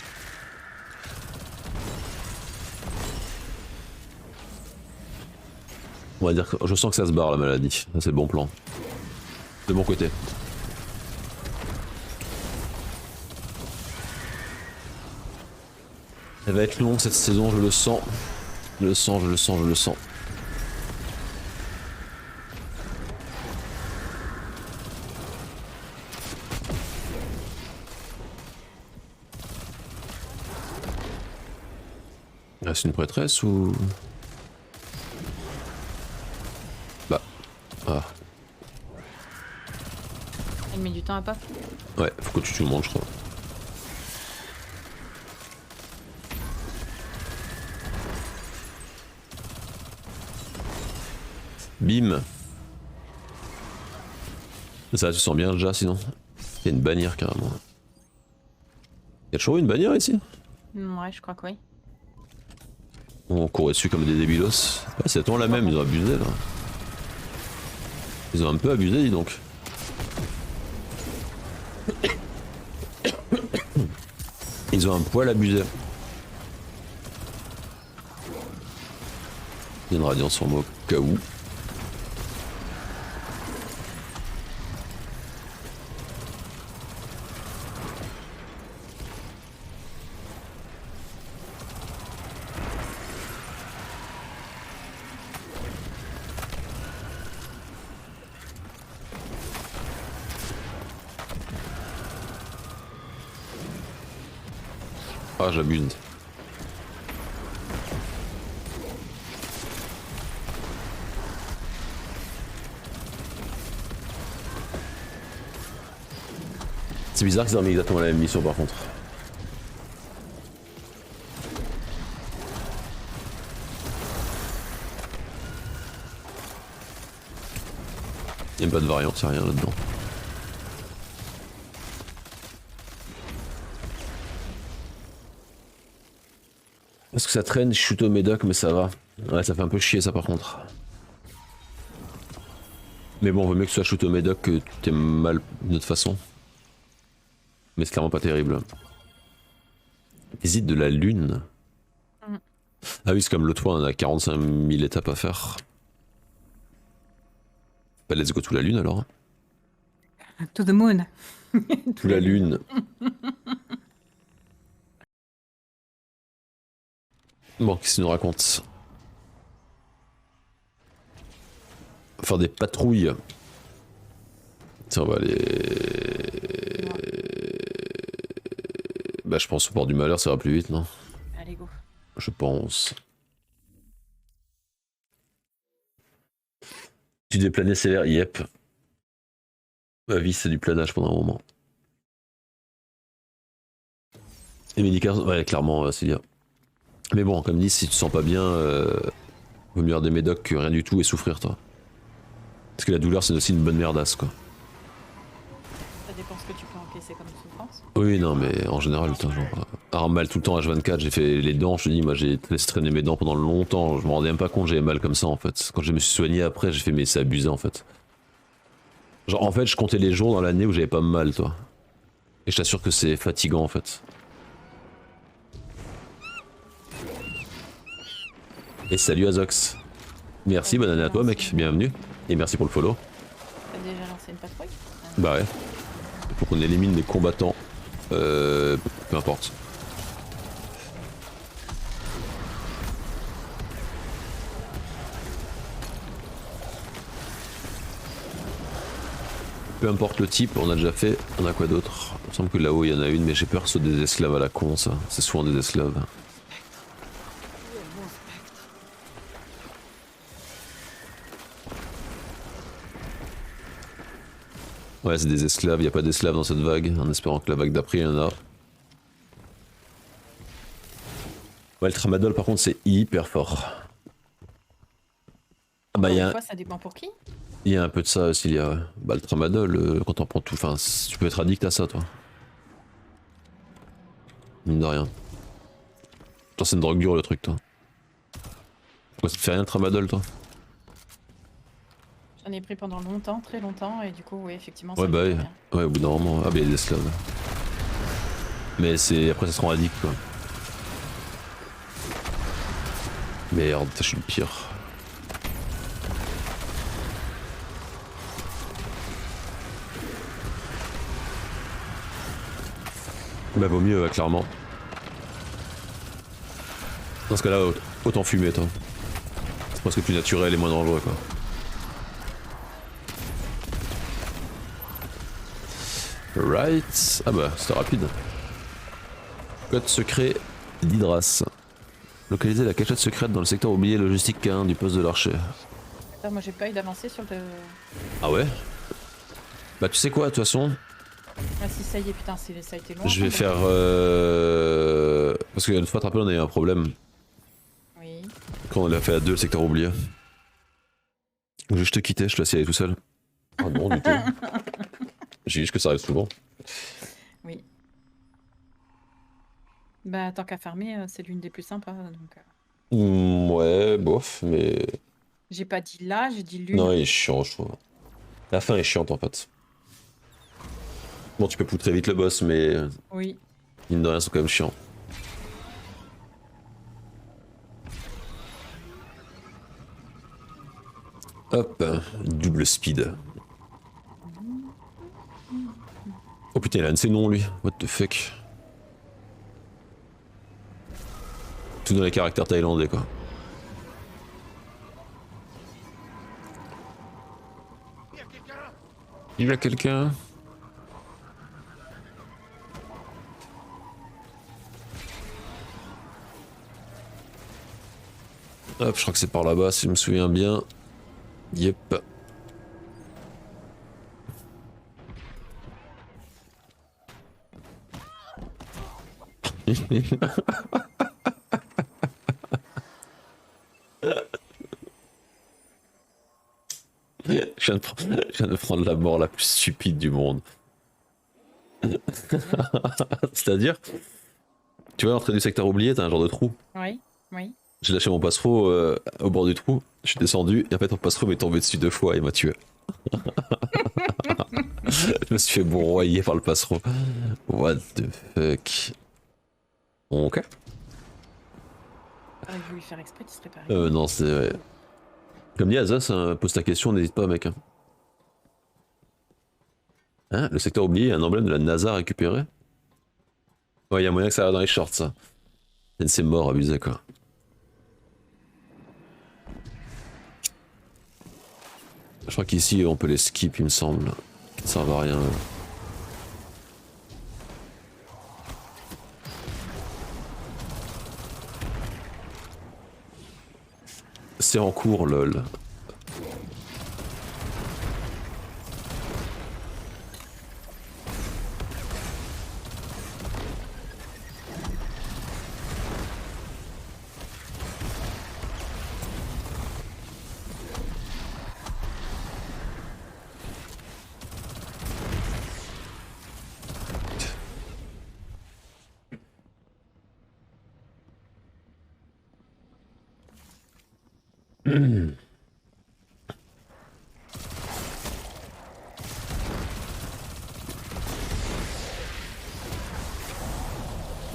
On va dire que je sens que ça se barre la maladie, ça c'est le bon plan. De mon côté. Elle va être longue cette saison, je le sens. Je le sens, je le sens, je le sens. Ah, c'est une prêtresse ou... Bah... Ah.
Elle met du temps à pop.
Ouais, faut que tu tues tout le monde je crois. Bim. Ça tu sens bien déjà sinon. Il y a une bannière carrément. Il y a toujours une bannière ici?
Ouais, je crois que oui.
On courait dessus comme des débilos. Ah, c'est attends la même, ils ont abusé là. Ils ont un peu abusé dis donc. Ils ont un poil abusé. Il y a une radiance sur moi au cas où. Ah j'abuse. C'est bizarre qu'ils aient mis exactement la même mission par contre. Il n'y a pas de variante, c'est rien là-dedans. Est-ce que ça traîne? Je shoot au médoc mais ça va. Ouais ça fait un peu chier ça par contre. Mais bon vaut mieux que ce soit shoot au médoc que tu t'es mal d'une autre façon. Mais c'est clairement pas terrible. Visite de la lune. Ah oui c'est comme l'autre fois on a 45 000 étapes à faire. Bah let's go to la lune alors.
To the moon.
To la lune. Bon, qu'est-ce qu'il nous raconte? Faire des patrouilles. Tiens, on va aller... Bah je pense au port du malheur, ça va plus vite, non?
Allez, go.
Je pense. Tu déplanais sévère, yep. Ma vie c'est du planage pendant un moment. Et Médica, ouais clairement Célia. Mais bon, comme dit, si tu te sens pas bien, vaut mieux avoir des médocs que rien du tout et souffrir toi. Parce que la douleur c'est aussi une bonne merdasse quoi.
Ça dépend ce que tu peux encaisser comme souffrance.
Oui non mais en général, putain, genre, avoir mal tout le temps H24, j'ai fait les dents, je te dis, moi j'ai laissé traîner mes dents pendant longtemps, je me rendais même pas compte que j'avais mal comme ça en fait. Quand je me suis soigné après, j'ai fait mais c'est abusé en fait. Genre en fait je comptais les jours dans l'année où j'avais pas mal toi. Et je t'assure que c'est fatigant en fait. Et salut Azox. Merci, bonne année à toi mec, bienvenue. Et merci pour le follow.
T'as déjà lancé une patrouille?
Bah ouais. Il faut qu'on élimine les combattants. Peu importe. Peu importe le type, on a déjà fait. On a quoi d'autre? Il me semble que là-haut il y en a une, mais j'ai peur que ce soit des esclaves à la con ça. C'est souvent des esclaves. Ouais, c'est des esclaves, y a pas d'esclaves dans cette vague, en espérant que la vague d'après il y en a. Ouais, le tramadol par contre c'est hyper fort. Ah bah
Encore
y
une
a,
fois, ça dépend pour qui.
y a un peu de ça aussi, il y a bah, le tramadol, quand on prend tout, enfin tu peux être addict à ça toi. Mine de rien. Toi c'est une drogue dure le truc toi. Pourquoi ça te fait rien le tramadol toi?
J'en ai pris pendant longtemps, très longtemps, et du coup, oui, effectivement, ça
Ouais
me
bah
fait
oui,
rien.
ouais au bout d'un moment, ah bah y'a des esclaves. Mais c'est après ça se rend addict quoi. Merde, je suis le pire. Bah vaut mieux clairement. Dans ce cas-là, autant fumer toi. C'est presque plus naturel et moins dangereux quoi. Right. Ah bah c'était rapide. Code secret d'Hydras. Localiser la cachette secrète dans le secteur oublié logistique K1 du poste de l'archer.
Attends, moi, j'ai pas eu d'avancée sur le.
Ah ouais? Bah tu sais quoi de toute façon?
Ah, si, ça y est, putain, ça a été long.
Je vais faire... Parce qu'une fois, tu te rappelles, on a eu un problème
Oui.
quand on l'a fait à deux le secteur oublié. Donc je te quittais, je te laissais aller tout seul. Ah non du tout. J'ai juste que ça arrive souvent.
Oui. Bah, tant qu'à farmer, c'est l'une des plus sympas. Donc,
Ouais, bof, mais...
j'ai pas dit là, j'ai dit l'une.
Non, il est chiant, je trouve. La fin est chiante en fait. Bon, tu peux poutrer vite le boss, mais
Oui.
mine de rien, c'est quand même chiant. Hop, double speed. Oh putain, il a un de ses noms lui, what the fuck. Tout dans les caractères thaïlandais quoi. Il y a quelqu'un? Hop, je crois que c'est par là-bas si je me souviens bien. Yep. Je viens de prendre la mort la plus stupide du monde. C'est-à-dire, tu vois, à l'entrée du secteur oublié, t'as un genre de trou.
Oui. Oui.
J'ai lâché mon passereau au bord du trou, je suis descendu, et en fait mon passereau m'est tombé dessus 2 fois et m'a tué. Je me suis fait broyer par le passereau. What the fuck. Ok.
J'aurais voulu faire exprès, tu serais pas arrivé.
Non, c'est... Ouais. Comme dit Azos, hein, pose ta question, n'hésite pas mec. Hein, le secteur oublié, un emblème de la NASA récupéré. Ouais, y a moyen que ça va dans les shorts ça. C'est mort, abusé quoi. Je crois qu'ici on peut les skip il me semble. Ça servent à rien. C'est en cours lol.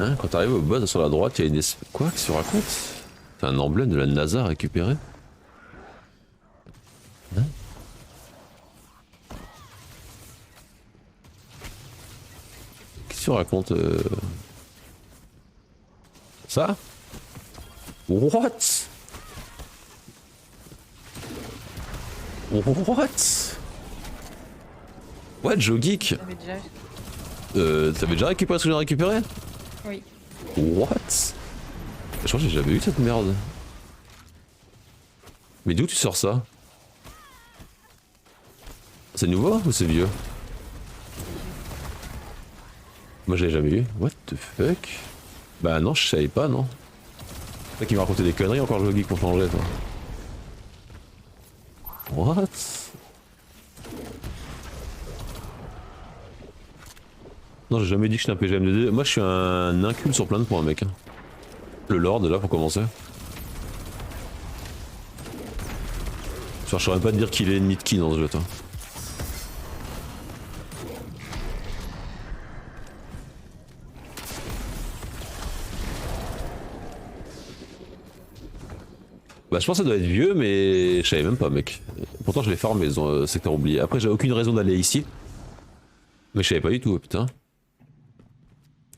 Hein, quand t'arrives au boss sur la droite, il y a une Quoi? Qu'est-ce que tu racontes? T'as un emblème de la NASA récupéré? Hein? Qu'est-ce que tu racontes Ça? What? What? What, Joe Geek?
J'avais déjà...
T'avais déjà récupéré ce que j'ai récupéré?
Oui.
What? Je crois que j'ai jamais eu cette merde. Mais d'où tu sors ça? C'est nouveau ou c'est vieux? Moi je l'ai jamais eu. What the fuck? Bah non, je savais pas, non. C'est qui m'a raconté des conneries encore, le geek pour changer, toi. What? Non, j'ai jamais dit que je suis un PGM2D. Moi je suis un incul sur plein de points, mec. Le Lord, là, pour commencer. Je saurais même pas te dire qu'il est ennemi de qui dans ce jeu, toi. Bah je pense que ça doit être vieux, mais je savais même pas, mec. Pourtant je l'ai farmé dans le secteur oublié. Après j'ai aucune raison d'aller ici. Mais je savais pas du tout, putain.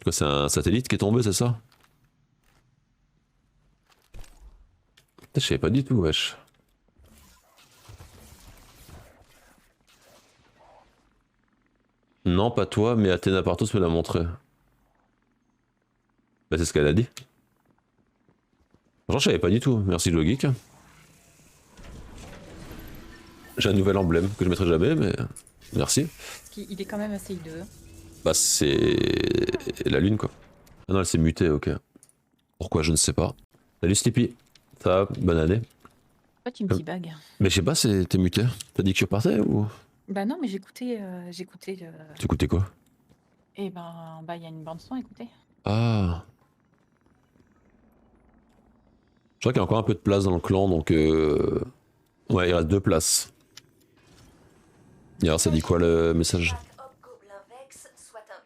Quoi, c'est un satellite qui est tombé, c'est ça? Putain, je savais pas du tout, wesh. Non, pas toi, mais Athéna Partos me l'a montré. Bah c'est ce qu'elle a dit. Franchement, je savais pas du tout. Merci le geek. J'ai un nouvel emblème que je mettrai jamais, mais merci.
Il est quand même assez hideux.
Bah c'est la lune quoi. Ah non, elle s'est mutée, ok. Pourquoi, je ne sais pas. Salut Sleepy. Ça va, bonne année.
Toi, tu me dis bag.
Mais je sais pas, t'es muté. T'as dit que tu repartais ou?
Bah non, mais j'écoutais.
T'écoutais quoi?
Et ben, bah il y a une bande son, écoutez.
Ah. Je crois qu'il y a encore un peu de place dans le clan, donc ouais, il reste 2 places. Et alors, ça dit quoi le message?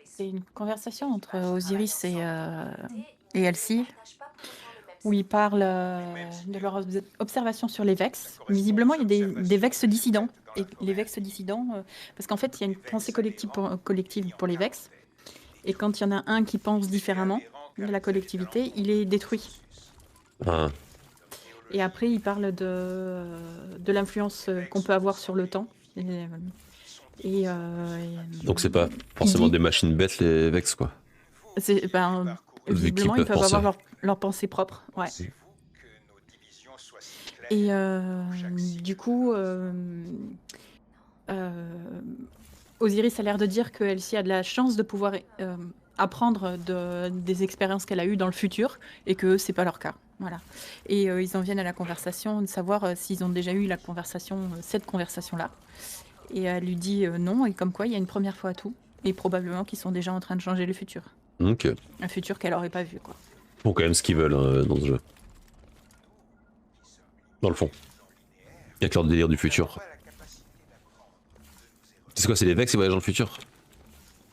C'est une conversation entre Osiris et Elsie, où ils parlent de leur observation sur les Vex. Visiblement, il y a des Vex dissidents. Et les Vex dissidents, parce qu'en fait, il y a une pensée collective pour les Vex. Et quand il y en a un qui pense différemment de la collectivité, il est détruit.
Ah.
Et après, il parle de l'influence qu'on peut avoir sur le temps.
Donc c'est pas forcément des machines bêtes les Vex quoi.
Visiblement, ils peuvent avoir leur pensée propre. Ouais. Et du coup, Osiris a l'air de dire que Elsie a de la chance de pouvoir apprendre des expériences qu'elle a eues dans le futur et que c'est pas leur cas. Voilà. Et ils en viennent à la conversation de savoir s'ils ont déjà eu cette conversation-là. Et elle lui dit non, et comme quoi il y a une première fois à tout. Et probablement qu'ils sont déjà en train de changer le futur.
Ok.
Un futur qu'elle aurait pas vu, quoi.
Bon, quand même ce qu'ils veulent dans ce jeu. Dans le fond. Il y a que leur délire du futur. C'est quoi, c'est les Vex qui voyagent dans le futur?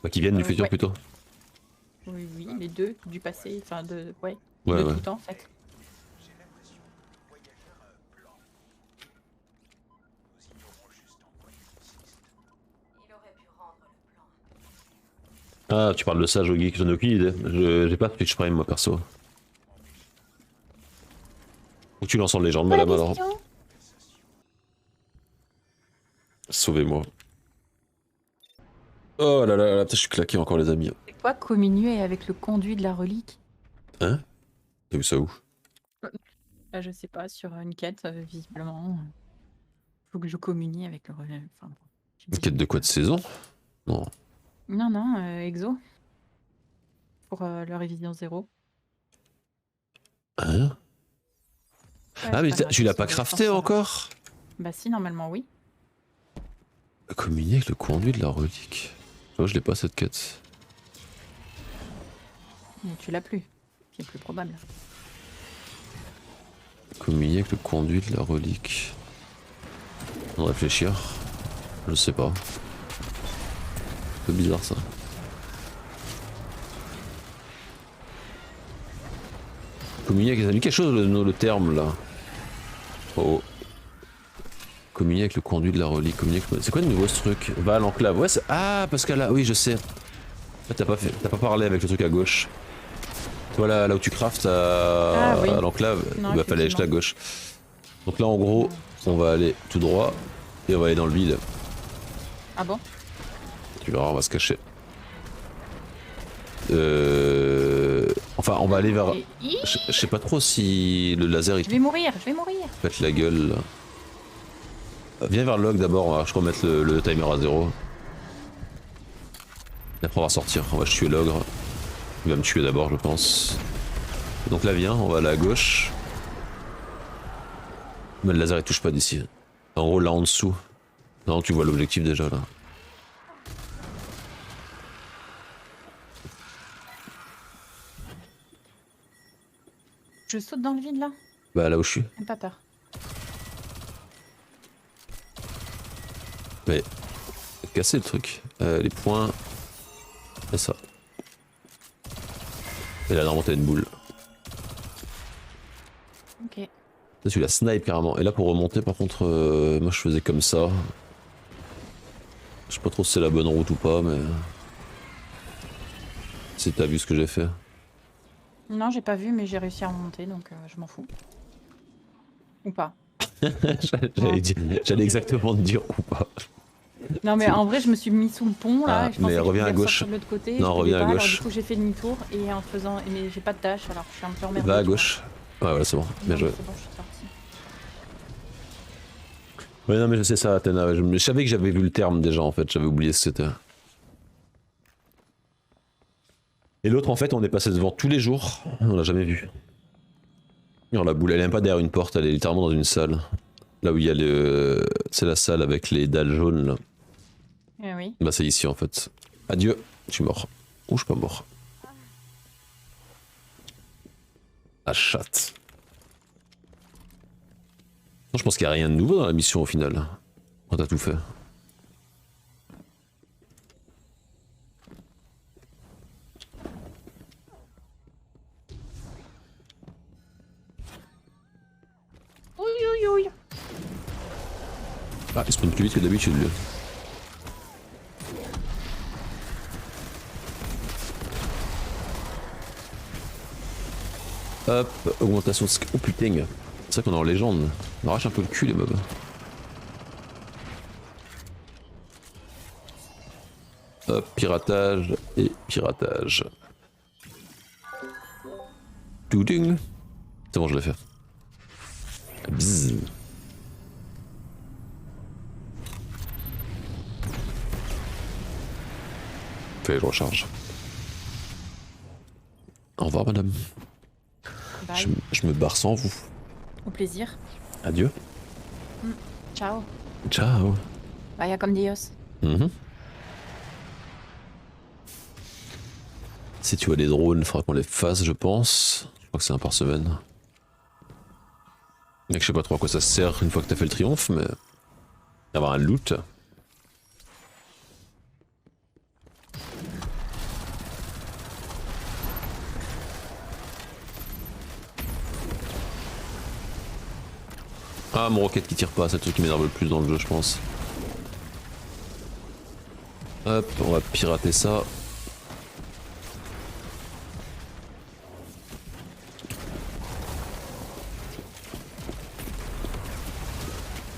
Bah, qui viennent du futur
ouais.
plutôt.
Oui, les deux, du passé, enfin de
Ouais,
tout
ouais.
le temps en fait.
Ah, tu parles de ça, Jogi, j'en ai aucune idée. J'ai pas de Twitch Prime, moi, perso. Ou tu lances en légende, madame, alors. Sauvez-moi. Oh là là là, putain, je suis claqué encore, les amis.
C'est quoi communier avec le conduit de la relique?
Hein? T'as vu ça où?
Je sais pas, sur une quête, visiblement. Faut que je communie avec le relais. Enfin,
Une quête de quoi, de saison? Non.
Non, exo. Pour le révision 0.
Hein?
Ouais,
Ah, mais
c'est pas grave,
tu l'as
c'est
pas
sur le
crafté
sens,
encore?
Bah si, normalement oui.
Communier avec le conduit de la relique. Moi, je l'ai pas cette quête.
Mais tu l'as plus. C'est plus probable.
Communier avec le conduit de la relique. On va réfléchir. Je sais pas. Un peu bizarre ça. Communier avec... Ça dit quelque chose le terme là. Oh. Communier avec le conduit de la relique. C'est quoi de nouveau ce truc? Va à l'enclave. Ouais, ah, parce qu'elle a... Oui, je sais. T'as pas parlé avec le truc à gauche. Toi là où tu craftes
oui.
à l'enclave, bah fallait acheter à gauche. Donc là en gros, on va aller tout droit et on va aller dans le vide.
Ah bon?
Tu verras, on va se cacher. Enfin, on va aller vers... Je sais pas trop si le laser il
Je vais mourir, je vais mourir.
pète la gueule. Là. Viens vers le log d'abord, je vais remettre le timer à 0. Et après on va sortir, on va tuer l'ogre. Il va me tuer d'abord je pense. Donc là viens, on va aller à gauche. Mais le laser il touche pas d'ici. En gros là en dessous. Non tu vois l'objectif déjà là.
Je saute dans le vide là.
Bah là où je suis.
J'ai pas peur.
Mais casser le truc. Les points. Et ça. Et là normalement t'as une boule.
Ok.
Là tu la snipe carrément. Et là pour remonter par contre moi je faisais comme ça. Je sais pas trop si c'est la bonne route ou pas mais... Si t'as vu ce que j'ai fait.
Non, j'ai pas vu, mais j'ai réussi à remonter, donc je m'en fous. Ou pas.
J'allais exactement te dire ou pas.
Non, mais en vrai, je me suis mis sous le pont là.
Ah,
Et je pensais
mais
que je
reviens
pouvais
à gauche.
ressortir de l'autre côté.
Non,
je
reviens
pouvais
à
pas,
gauche.
Alors, du coup, j'ai fait demi-tour et en faisant. Mais j'ai pas de tâche, alors je suis un peu emmerdée.
Va à
tu vois.
gauche. Ouais, voilà, c'est bon. Bien
Non,
joué.
c'est bon, je suis sortie.
Ouais, non, mais je sais ça, Athéna. Ouais. Je savais que j'avais vu le terme déjà en fait. J'avais oublié ce que c'était. Et l'autre, en fait, on est passé devant tous les jours. On l'a jamais vu. Alors, la boule, elle est même pas derrière une porte, elle est littéralement dans une salle. Là où il y a le. C'est la salle avec les dalles jaunes là.
Eh oui.
Bah, c'est ici en fait. Adieu, je suis mort. Ou je suis pas mort. La chatte. Non, je pense qu'il n'y a rien de nouveau dans la mission au final. On a tout fait.
Oui.
Ah, il spawn plus vite que d'habitude lui. Hop, augmentation de... Oh putain. C'est vrai qu'on est en légende. On arrache un peu le cul les mobs. Hop, piratage et piratage. Douding. C'est bon, je l'ai fait. Bzzz. Fallait que je recharge. Au revoir madame.
Bye.
Je me barre sans vous.
Au plaisir.
Adieu.
Ciao.
Ciao.
Vaya comme Dios.
Mhm. Si tu vois des drones, il faudra qu'on les fasse, je pense. Je crois que c'est un par semaine. Mec, je sais pas trop à quoi ça sert une fois que t'as fait le triomphe, mais... Avoir un loot. Ah, mon roquette qui tire pas, c'est le truc qui m'énerve le plus dans le jeu, je pense. Hop, on va pirater ça.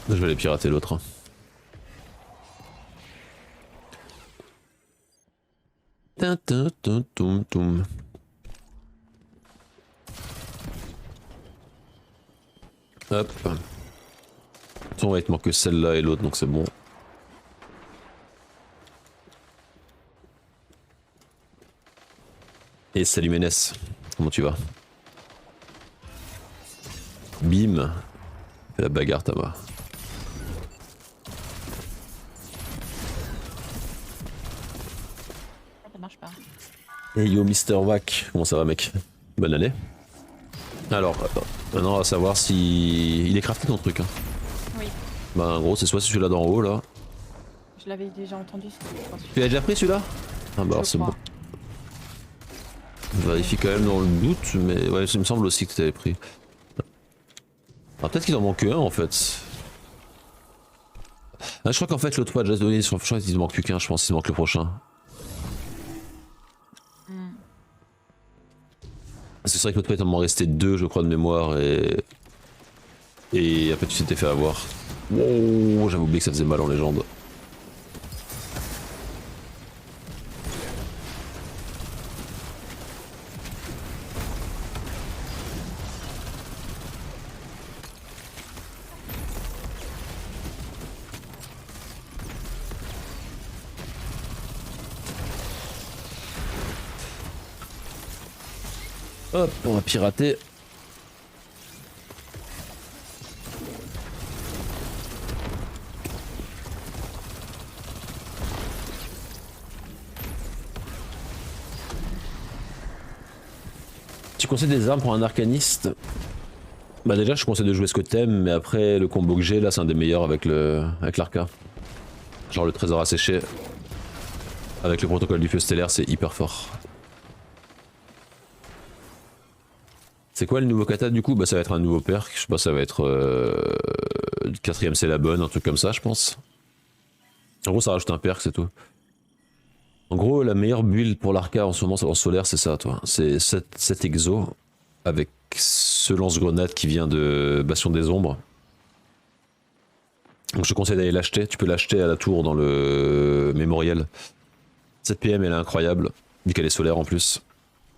Je vais aller pirater l'autre. Hop. On va être manque que celle-là et l'autre, donc c'est bon. Et salut Ménès, comment tu vas? Bim. Fais la bagarre, Tama.
Ça marche pas.
Hey yo Mister Wack, comment ça va mec? Bonne année. Alors, maintenant on va savoir si... Il est crafté ton truc hein.
Oui.
Bah en gros c'est soit celui-là d'en haut là.
Je l'avais déjà entendu. Je pense.
Tu l'as déjà pris celui-là? Ah bah alors c'est bon. Je vérifie quand même dans le doute, mais ouais il me semble aussi que tu avais pris. Ah, peut-être qu'il en manque un en fait. Ah, je crois qu'en fait l'autre fois déjà donné sur le prochain il ne manque plus qu'un, je pense qu'il manque le prochain. Parce que c'est vrai que l'autre fois il m'en restait deux je crois de mémoire et après tu t'étais fait avoir. Wow, j'avais oublié que ça faisait mal en légende. Hop, on va pirater. Tu conseilles des armes pour un arcaniste? Bah déjà je conseille de jouer ce que t'aimes, mais après le combo que j'ai là c'est un des meilleurs avec l'arca. Genre le trésor asséché. Avec le protocole du feu stellaire c'est hyper fort. C'est quoi le nouveau kata du coup? Bah ça va être un nouveau perk, je sais pas, ça va être... le 4ème c'est la bonne, un truc comme ça je pense. En gros ça rajoute un perk c'est tout. En gros la meilleure build pour l'arca en ce moment en solaire c'est ça toi. C'est cet exo avec ce lance-grenade qui vient de Bastion des Ombres. Donc je te conseille d'aller l'acheter, tu peux l'acheter à la tour dans le mémorial. Cette PM elle est incroyable, vu qu'elle est solaire en plus.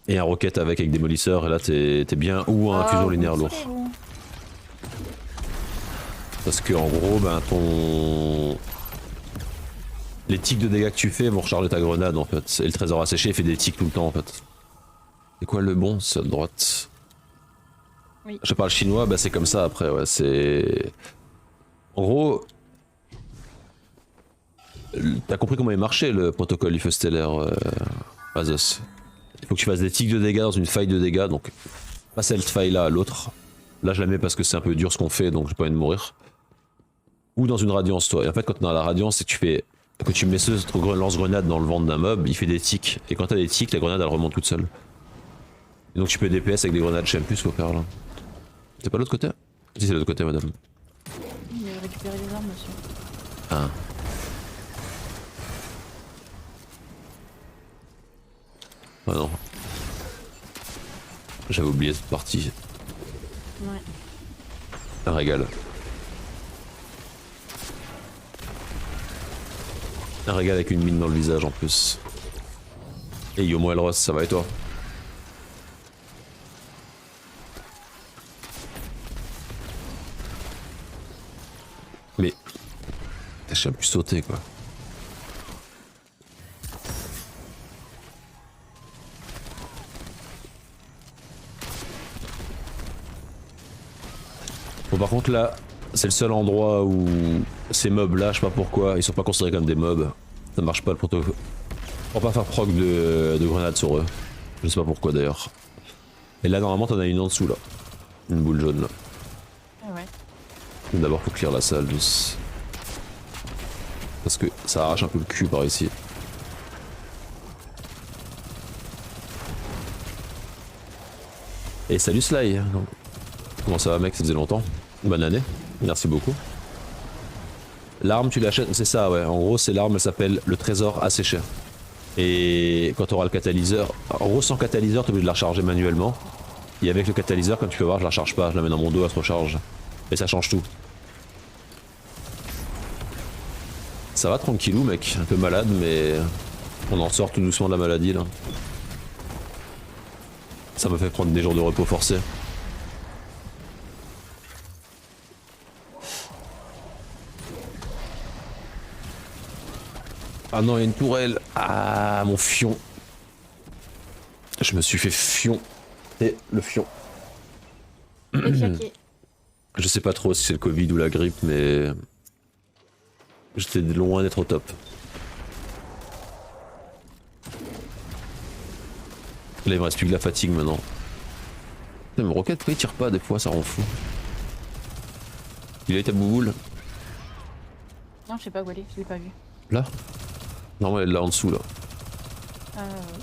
Et un rocket avec démolisseur, et là t'es bien, ou un fusion linéaire lourd. Parce que en gros, ben les tics de dégâts que tu fais vont recharger ta grenade en fait. Et le trésor asséché fait des tics tout le temps en fait. C'est quoi le bon? C'est à droite.
Oui.
Je parle chinois, bah c'est comme ça après, ouais, c'est... En gros... T'as compris comment il marchait le protocole du feu stellaire, Azos. Il faut que tu fasses des tics de dégâts dans une faille de dégâts, donc pas cette faille là à l'autre. Là je la mets parce que c'est un peu dur ce qu'on fait, donc j'ai pas envie de mourir. Ou dans une radiance toi. Et en fait quand t'es dans la radiance, c'est que tu fais... Quand tu mets ce lance-grenade dans le ventre d'un mob, il fait des tics. Et quand t'as des tics, la grenade elle remonte toute seule. Et donc tu peux DPS avec des grenades, j'aime plus faut faire là. C'est pas l'autre côté? Si c'est l'autre côté madame.
Il a récupéré les armes monsieur.
Ah. Ah non. J'avais oublié cette partie.
Ouais.
Un régal. Un régal avec une mine dans le visage en plus. Et Yomo Elros, ça va et toi? Mais... T'as jamais pu sauter quoi. Bon par contre là, c'est le seul endroit où ces mobs là, je sais pas pourquoi, ils sont pas considérés comme des mobs. Ça marche pas le protocole. On va pas faire proc de grenades sur eux. Je sais pas pourquoi d'ailleurs. Et là normalement t'en as une en dessous là. Une boule jaune là.
Ah ouais.
D'abord faut clear la salle juste. Parce que ça arrache un peu le cul par ici. Et salut Sly. Comment ça va mec, ça faisait longtemps. Bonne année, merci beaucoup. L'arme tu l'achètes, c'est ça ouais, en gros c'est l'arme, elle s'appelle le trésor asséché. Et quand tu auras le catalyseur, en gros sans catalyseur tu es obligé de la recharger manuellement. Et avec le catalyseur comme tu peux voir je la recharge pas, je la mets dans mon dos, elle se recharge. Et ça change tout. Ça va tranquillou mec, un peu malade mais on en sort tout doucement de la maladie là. Ça me fait prendre des jours de repos forcés. Ah non, il y a une tourelle. Ah, mon fion. Je me suis fait fion. Et le fion. Je sais pas trop si c'est le Covid ou la grippe, mais... J'étais loin d'être au top. Là, il me reste plus que la fatigue maintenant. Putain, mais Rocket, pourquoi il tire pas des fois, ça rend fou. Il a été à bouboule.
Non, je sais pas où elle est, je l'ai pas vue.
Là? Non, elle est là en dessous là.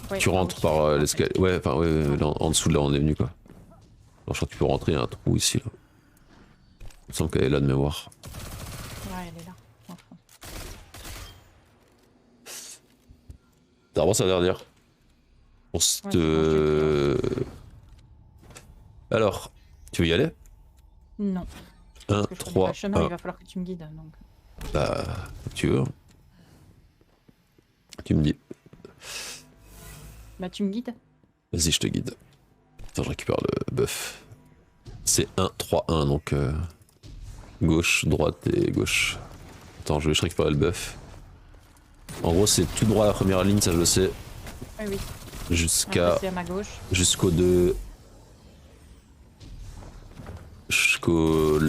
Ouais,
Tu rentres par l'escalier. Ouais, enfin, ouais, là, en dessous de là on est venu quoi. Alors, je crois que tu peux rentrer, il y a un trou ici là. Il me semble qu'elle est là de mémoire.
Ouais, elle est là. Non, je pense.
T'as vraiment ça à dire. On se... Alors, tu veux y aller?
Non.
1,
Parce que je connais pas
3,
le chemin,
1.
il va falloir que tu me guides. Donc.
Bah, tu veux. Tu me dis.
Bah, tu me guides.
Vas-y, je te guide. Attends, je récupère le buff. C'est 1, 3, 1, donc gauche, droite et gauche. Attends, je vais récupérer le buff. En gros, c'est tout droit à la première ligne, ça je le sais.
Oui, oui.
Jusqu'à...
C'est à ma gauche.
Jusqu'au 2, jusqu'au...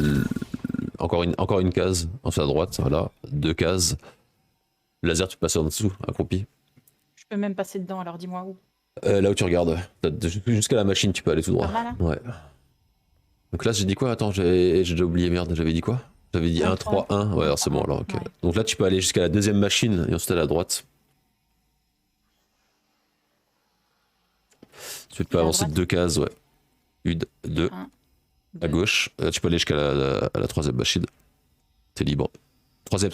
Encore une case, ensuite à droite, voilà, 2 cases. Le laser, tu peux passer en dessous, accroupi.
Je peux même passer dedans, alors dis-moi où.
Là où tu regardes, jusqu'à la machine, tu peux aller tout droit.
Par là, là
Ouais. Donc là, j'ai dit quoi? Attends, j'ai déjà oublié, merde, j'avais dit quoi? J'avais dit 1, 3, 1. Ouais, alors c'est bon, alors, ok.
Ouais.
Donc là, tu peux aller jusqu'à la deuxième machine et ensuite à la droite. Tu peux
Et à
avancer
droite
2 cases, ouais. 2.
Un,
À
deux.
gauche, tu peux aller jusqu'à la troisième machine. T'es libre. Troisième.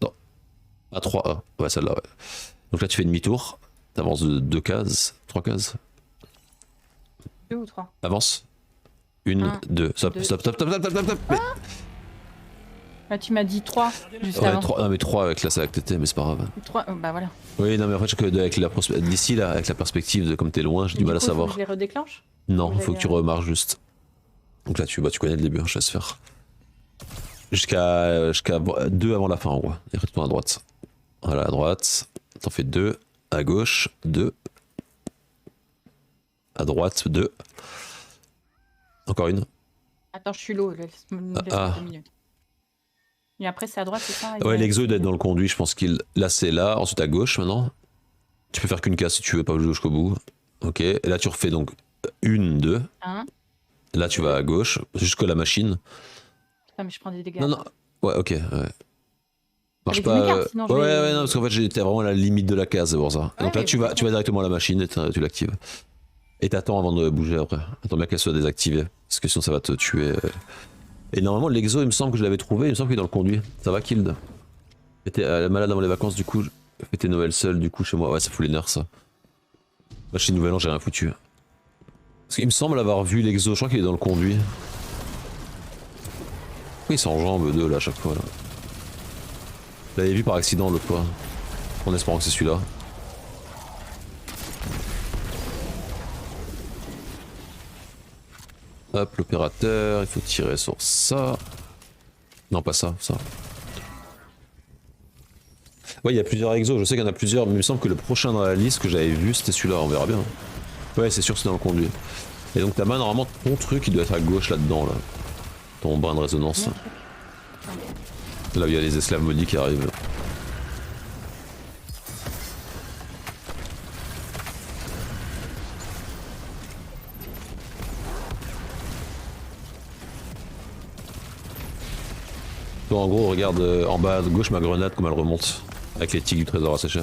Non. À 3A. Ouais, celle-là, ouais. Donc là, tu fais demi-tour. T'avances de 2 cases. 3 cases.
2 ou 3?
Avance. 1,
Un,
2. Stop.
deux.
Stop. Mais...
Là, tu m'as dit 3 juste
Ouais,
avant.
3, non, mais 3 avec la TT, mais c'est pas grave.
3, bah voilà.
Oui, non, mais en fait, avec d'ici, là, avec la perspective de comme t'es loin, j'ai du mal à savoir.
Je les redéclenche?
Non, il faut
j'allais-
que tu remarches juste. Donc là, tu connais le début, hein, je laisse faire. Jusqu'à 2 avant la fin, en gros. Et retourne à droite. Voilà, à droite. T'en fais 2. À gauche, 2. À droite, 2. Encore une.
Attends, je suis low, laisse-moi
Ah.
2 minutes. Et après, c'est à droite, c'est ça?
Ouais, l'exo doit être dans le conduit, je pense qu'il. Là, c'est là. Ensuite, à gauche maintenant. Tu peux faire qu'une case si tu veux, pas jouer jusqu'au bout. Ok. Et là, tu refais donc 1, 2.
1.
Là, tu vas à gauche, jusqu'à la machine.
Putain, mais je prends des dégâts.
Non, non. Ouais, ok. Ouais. Marche
Avec
pas.
une carte, sinon je
ouais,
vais-
ouais, non, parce qu'en fait, j'étais vraiment à la limite de la case, c'est pour ça.
Ouais,
Donc là,
mais
tu vas directement à la machine et tu l'actives. Et t'attends avant de bouger après. Attends bien qu'elle soit désactivée. Parce que sinon, ça va te tuer. Et normalement, l'exo, il me semble que je l'avais trouvé. Il me semble qu'il est dans le conduit. Ça va, Kild? J'étais malade avant les vacances, du coup. Fêter Noël seul, du coup, chez moi. Ouais, ça fout les nerfs, ça. Moi, chez Nouvel An, j'ai rien foutu. Parce qu'il me semble avoir vu l'exo. Je crois qu'il est dans le conduit. Pourquoi il s'enjambe deux là à chaque fois là? Je l'avais vu par accident l'autre fois. En espérant que c'est celui-là. Hop, l'opérateur, il faut tirer sur ça. Non, pas ça, ça. Ouais, il y a plusieurs exos, je sais qu'il y en a plusieurs, mais il me semble que le prochain dans la liste que j'avais vu, c'était celui-là, on verra bien. Ouais, c'est sûr que c'est dans le conduit. Et donc t'as normalement ton truc, il doit être à gauche là-dedans, là. Ton brin de résonance. Là où il y a les esclaves maudits qui arrivent. Toi, en gros, regarde en bas à gauche ma grenade comme elle remonte. Avec les tiges du trésor asséché.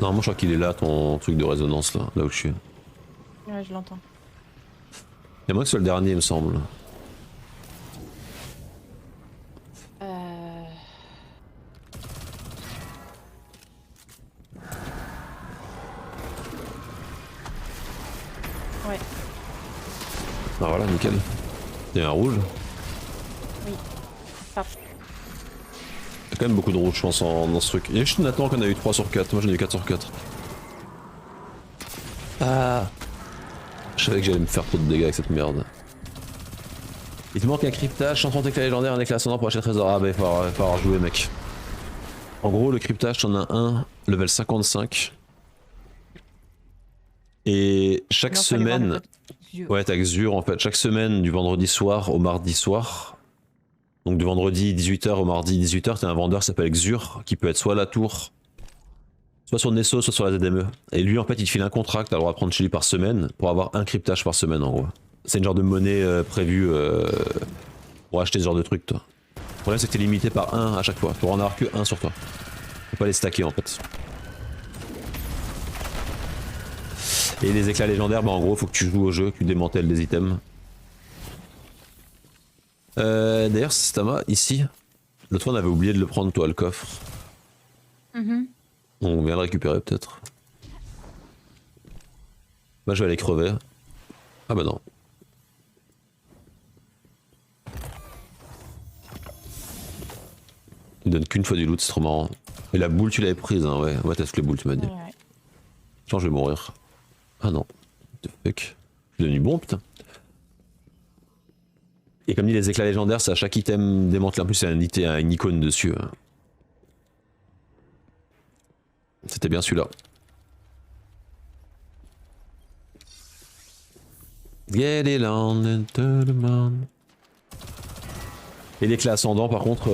Normalement, je crois qu'il est là, ton truc de résonance, là où je suis.
Ouais, je l'entends.
Il y a moins que ce soit le dernier, il me semble.
Ouais.
Ah voilà, nickel. Il y a un rouge.
Oui. Ça.
Il y a quand même beaucoup de rouge, je pense, dans ce truc. Il y a juste Nathan qu'on a eu 3 sur 4. Moi, j'en ai eu 4 sur 4. Ah. Je savais que j'allais me faire trop de dégâts avec cette merde. Il te manque un cryptage, 130 éclats légendaires, un éclat ascendant pour acheter le trésor. Ah bah il va falloir jouer, mec. En gros, le cryptage, t'en as un, level 55. Et chaque
Non, fallait voir le
semaine...
petit yeux.
Ouais, t'as Xur en fait. Chaque semaine, du vendredi soir au mardi soir. Donc du vendredi 18h au mardi 18h, t'as un vendeur qui s'appelle Xur, qui peut être soit à la tour, soit sur Nessos, soit sur la ZME. Et lui, en fait, il te file un contrat que t'as le droit de prendre chez lui par semaine pour avoir un cryptage par semaine, en gros. C'est une genre de monnaie prévue pour acheter ce genre de truc, toi. Le problème, c'est que t'es limité par un à chaque fois. Tu pourras en avoir que un sur toi. Faut pas les stacker, en fait. Et les éclats légendaires, bah en gros, faut que tu joues au jeu, que tu démantèles des items. D'ailleurs, Stama, ici, l'autre fois on avait oublié de le prendre, toi, le coffre. On vient le récupérer peut-être. Bah, je vais aller crever. Ah bah non. Il donne qu'une fois du loot, c'est trop marrant. Et la boule, tu l'avais prise, hein, ouais. Ouais, t'as toutes les boules, tu m'as dit.
Ouais, ouais.
Tiens, je vais mourir. Ah non. What the fuck. Je suis devenu bon, putain. Et comme dit, les éclats légendaires, c'est à chaque item démantelé. En plus, il y a une icône dessus. C'était bien celui-là. Get it on into the moon. Et les classes ascendants par contre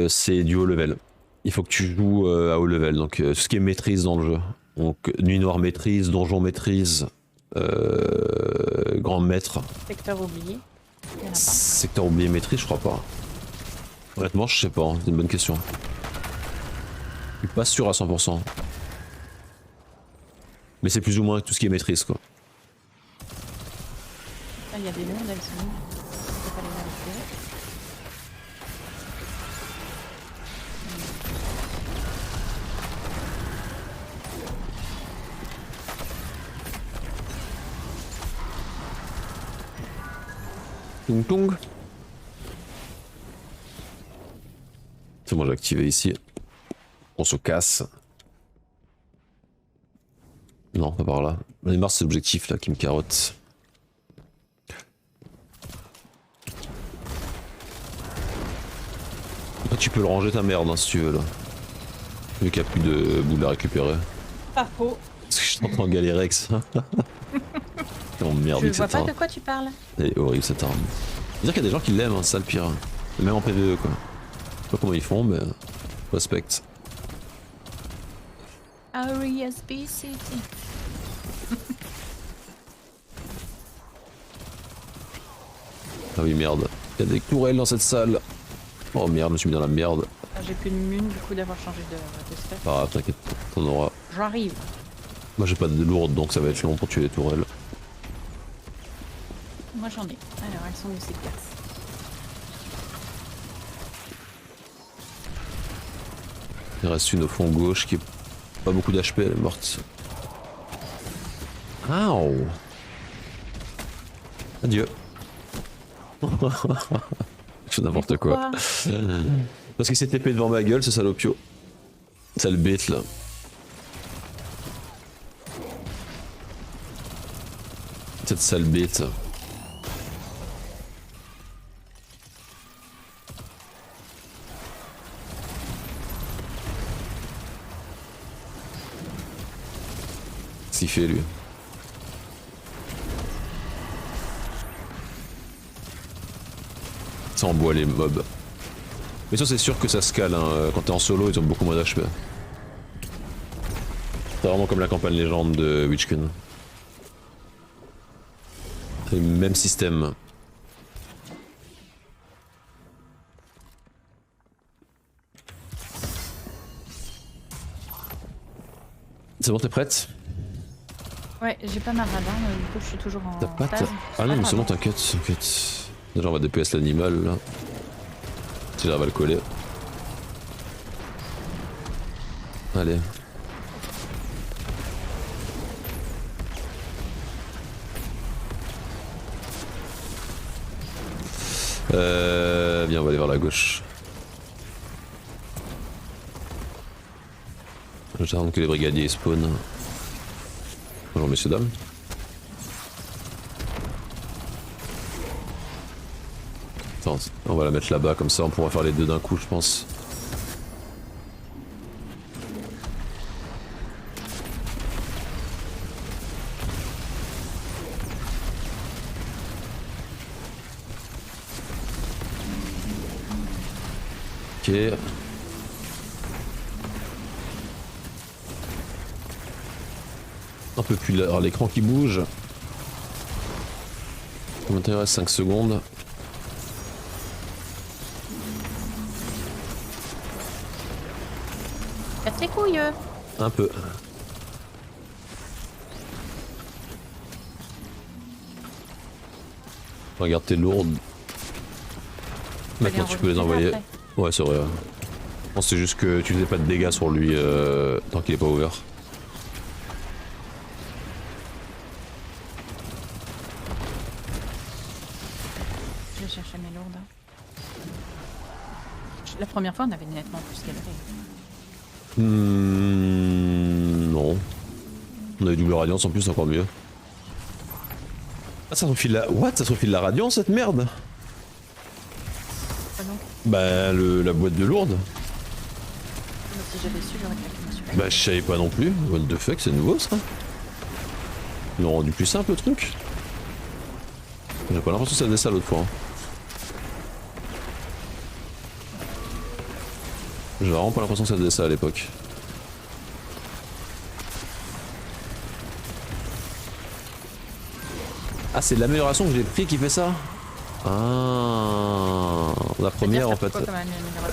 c'est du haut level. Il faut que tu joues à haut level, donc tout ce qui est maîtrise dans le jeu. Donc nuit noire maîtrise, donjon maîtrise, grand maître.
Secteur oublié. Il y en a pas.
Secteur oublié maîtrise je crois pas. Honnêtement je sais pas, hein, c'est une bonne question. Je suis pas sûr à 100%. Mais c'est plus ou moins tout ce qui est maîtrise quoi.
Ah, il y a des mondes, elles sont où? On peut pas les récupérer.
Tung tung. C'est bon, j'ai activé ici. On se casse. Non, pas par là. J'en ai marre de cet objectif là qui me carotte. Après, tu peux le ranger ta merde hein, si tu veux là. Vu qu'il n'y a plus de boules à récupérer.
Pas faux.
Parce que je t'entends galérer avec ça. Oh merde,
Je
avec
vois
cette
pas
arme.
de quoi tu parles.
Elle est horrible cette arme. Dire qu'il y a des gens qui l'aiment, hein, c'est ça le pire. Même en PvE quoi. Je sais pas comment ils font, mais respecte.
R.E.S.P.C.T.
Ah oui merde, il y a des tourelles dans cette salle. Oh merde, je me suis mis dans la merde.
Ah, j'ai plus de mune du coup d'avoir changé de spec.
Pas grave, t'inquiète, t'en auras.
J'arrive.
Moi j'ai pas de lourde donc ça va être long pour tuer les tourelles.
Moi j'en ai. Alors elles sont de ces places.
Il reste une au fond gauche qui est pas beaucoup d'HP, elle est morte. Ow. Adieu. Je fais n'importe quoi. Parce qu'il s'est TP devant ma gueule, ce salopio. Sale bête là. Cette sale bête. Qu'est-ce qu'il fait lui? Ça envoie les mobs. Mais ça c'est sûr que ça se cale, hein. Quand t'es en solo ils ont beaucoup moins d'HP. C'est vraiment comme la campagne légende de Witchkin. C'est le même système. C'est bon, t'es prête?
Ouais, j'ai pas ma radin, du coup je suis toujours en
T'as pas ta...
phase.
Ah non mais c'est bon,
grave.
t'inquiète, t'inquiète. Déjà on va DPS l'animal là. Si j'arrive à le coller. Allez. Viens, on va aller vers la gauche. J'attends que les brigadiers spawnent. Bonjour messieurs dames. Attends, on va la mettre là-bas comme ça on pourra faire les deux d'un coup je pense. Ok. Un peu plus là, alors l'écran qui bouge. Combien de temps il reste? 5 secondes.
Casse les couilles.
Un peu. Regarde tes lourdes. Maintenant tu peux les envoyer.
Après.
Ouais c'est vrai. Bon, c'est juste que tu faisais pas de dégâts sur lui tant qu'il est pas ouvert.
Je vais chercher mes lourdes. La première fois on avait nettement plus galéré.
Non. On avait double radiance en plus, encore mieux. Ah ça se refile la... What? Ça se refile la radiance cette merde?
Ah non.
Bah la boîte de lourde.
Mais si j'avais su, j'aurais claqué mon super.
Bah je savais pas non plus. What the fuck, c'est nouveau ça? Ils l'ont rendu plus simple le truc. J'ai pas l'impression que ça faisait ça l'autre fois. Hein. J'ai vraiment pas l'impression que ça faisait ça à l'époque. Ah, c'est l'amélioration que j'ai pris qui fait ça? Ah, la première en fait.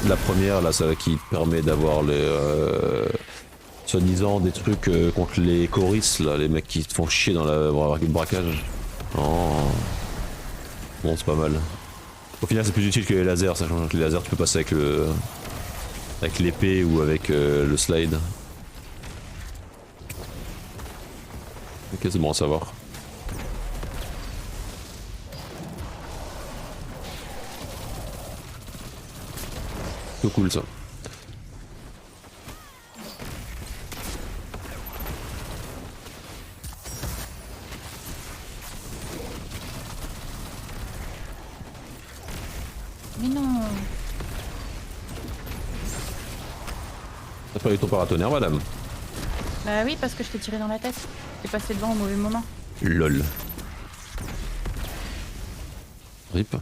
La première là, celle qui permet d'avoir les soi-disant des trucs contre les choristes là, les mecs qui te font chier dans le braquage. Oh. Bon, c'est pas mal. Au final, c'est plus utile que les lasers, sachant que les lasers tu peux passer avec l'épée ou avec le slide. Ok, c'est bon à savoir. C'est cool ça.
Mais non.
T'as pas eu ton paratonnerre, madame?
Bah oui, parce que je t'ai tiré dans la tête. T'es passé devant au mauvais moment.
LOL. RIP.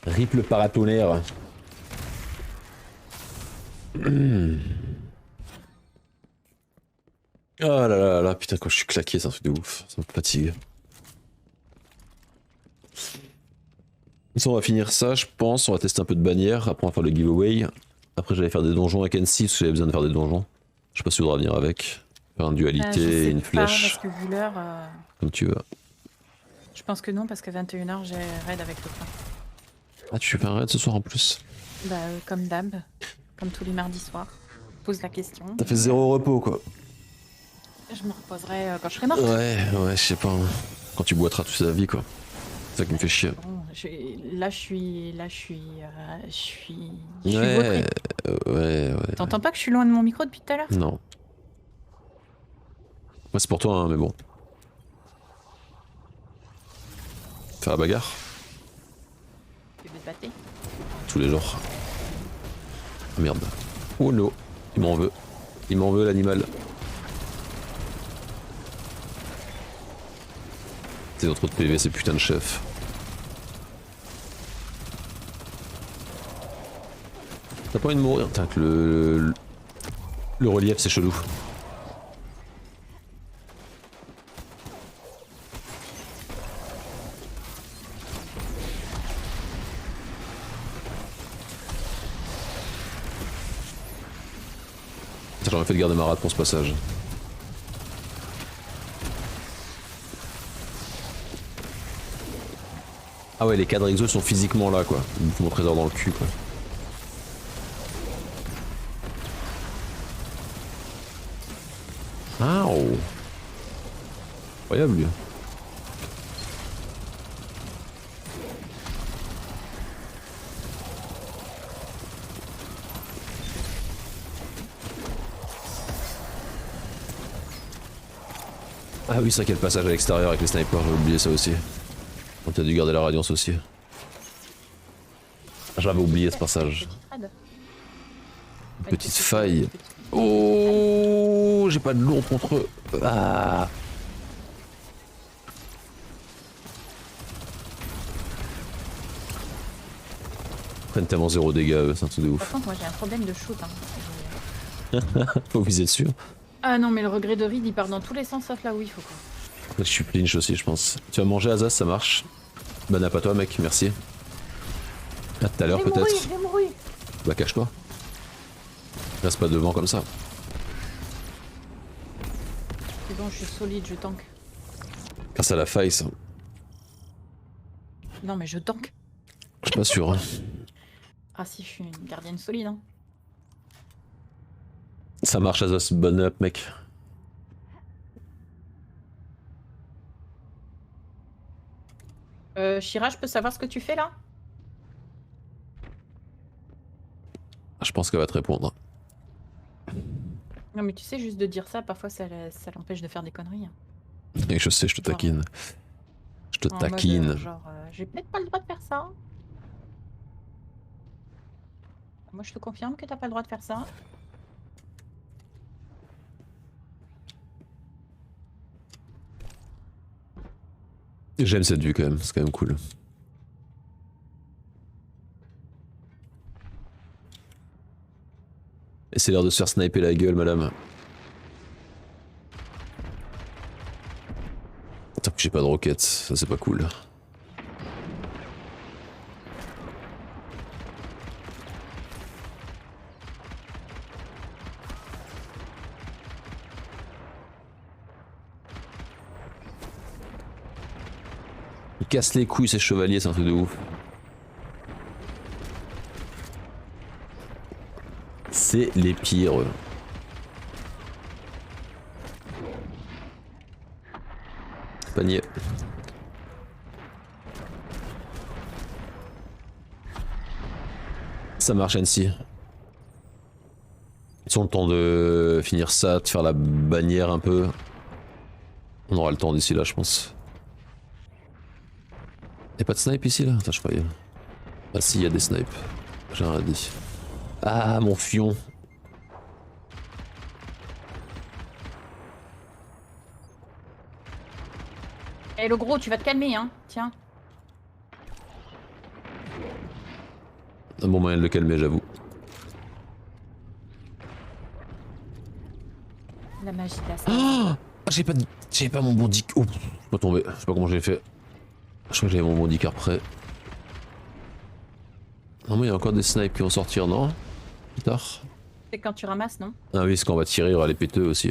RIP le paratonnerre. Oh là là là, putain, quand je suis claqué, c'est un truc de ouf. Ça me fatigue. On va finir ça, je pense. On va tester un peu de bannière. Après, on va faire le giveaway. Après, j'allais faire des donjons avec N6 parce que j'avais besoin de faire des donjons. Je sais pas si tu voudras venir avec. Faire une dualité, une flèche.
Parce que vu l'heure,
comme tu veux.
je pense que non, parce qu'à 21h, j'ai raid avec le train.
Ah, tu fais un raid ce soir en plus?
Bah, comme d'hab. Comme tous les mardis soirs. Pose la question.
T'as fait 0 repos, quoi.
Je me reposerai quand je serai morte.
Ouais, je sais pas. Hein. Quand tu boiteras toute ta vie, quoi. C'est ça qui me fait chier.
Bon, là, je suis
Ouais,
vautrée.
ouais.
T'entends pas que je suis loin de mon micro depuis tout à l'heure?
Non. Ouais, c'est pour toi, hein, mais bon. Faire la bagarre.
Tu veux te battre?
Tous les jours. Ah, merde. Oh no. Il m'en veut. Il m'en veut, l'animal. C'est notre autre PV, c'est putain de chef. T'as pas envie de mourir? Putain, que le relief, c'est chelou. J'aurais fait de garder ma rate pour ce passage. Ah ouais, les cadres exos sont physiquement là, quoi. Ils me font mon trésor dans le cul, quoi. Ah oh. Incroyable, lui. Ah oui, c'est vrai qu'il y a le passage à l'extérieur avec les snipers, j'ai oublié ça aussi. On t'a dû garder la radiance aussi. J'avais oublié ce passage. Une petite faille. Oh, j'ai pas de lourd contre eux. Ah. Ils prennent tellement 0 dégâts, eux, c'est un truc de ouf.
Par contre, moi j'ai un problème de shoot. Hein.
Faut viser dessus.
Ah non, mais le regret de Reed il part dans tous les sens sauf là où il faut quoi.
Je suis plinch aussi, je pense. Tu vas manger Azaz, ça marche. Bonne app à toi, mec, merci. À tout à l'heure, peut-être.
J'ai mouru.
Bah, cache-toi. Reste pas devant comme ça.
C'est bon, je suis solide, je tank.
Grâce à la faille, ça.
Non, mais je tank.
Je suis pas sûr. Hein.
Ah si, je suis une gardienne solide. Hein.
Ça marche, Azaz. Bonne up, mec.
Shira, je peux savoir ce que tu fais là?
Je pense qu'elle va te répondre.
Non, mais tu sais, juste de dire ça, parfois ça l'empêche de faire des conneries. Hein.
Et je sais, je te taquine. Je te
En
taquine.
mode, genre, j'ai peut-être pas le droit de faire ça. Moi, je te confirme que t'as pas le droit de faire ça.
J'aime cette vue quand même, c'est quand même cool. Et c'est l'heure de se faire sniper la gueule, madame. Tant que j'ai pas de roquette, ça c'est pas cool. Ils cassent les couilles ces chevaliers, c'est un truc de ouf. C'est les pires. Panier. Ça marche Annecy. Ils ont le temps de finir ça, de faire la bannière un peu. On aura le temps d'ici là, je pense. Y'a pas de snipe ici là? Attends, je croyais. Ah si, y a des snipes. J'ai rien dit. Ah, mon fion.
Eh le gros, tu vas te calmer, hein. Tiens.
Un bon moyen de le calmer, j'avoue.
La magie de la
Ah, j'ai pas mon bon dick. Oh, je suis pas tombé. Je sais pas comment j'ai fait. Je crois que j'avais mon bon dick après. Normalement, il y a encore des snipes qui vont sortir, non? Plus tard.
C'est quand tu ramasses, non?
Ah oui, parce qu'on va tirer, il y aura les péteux aussi.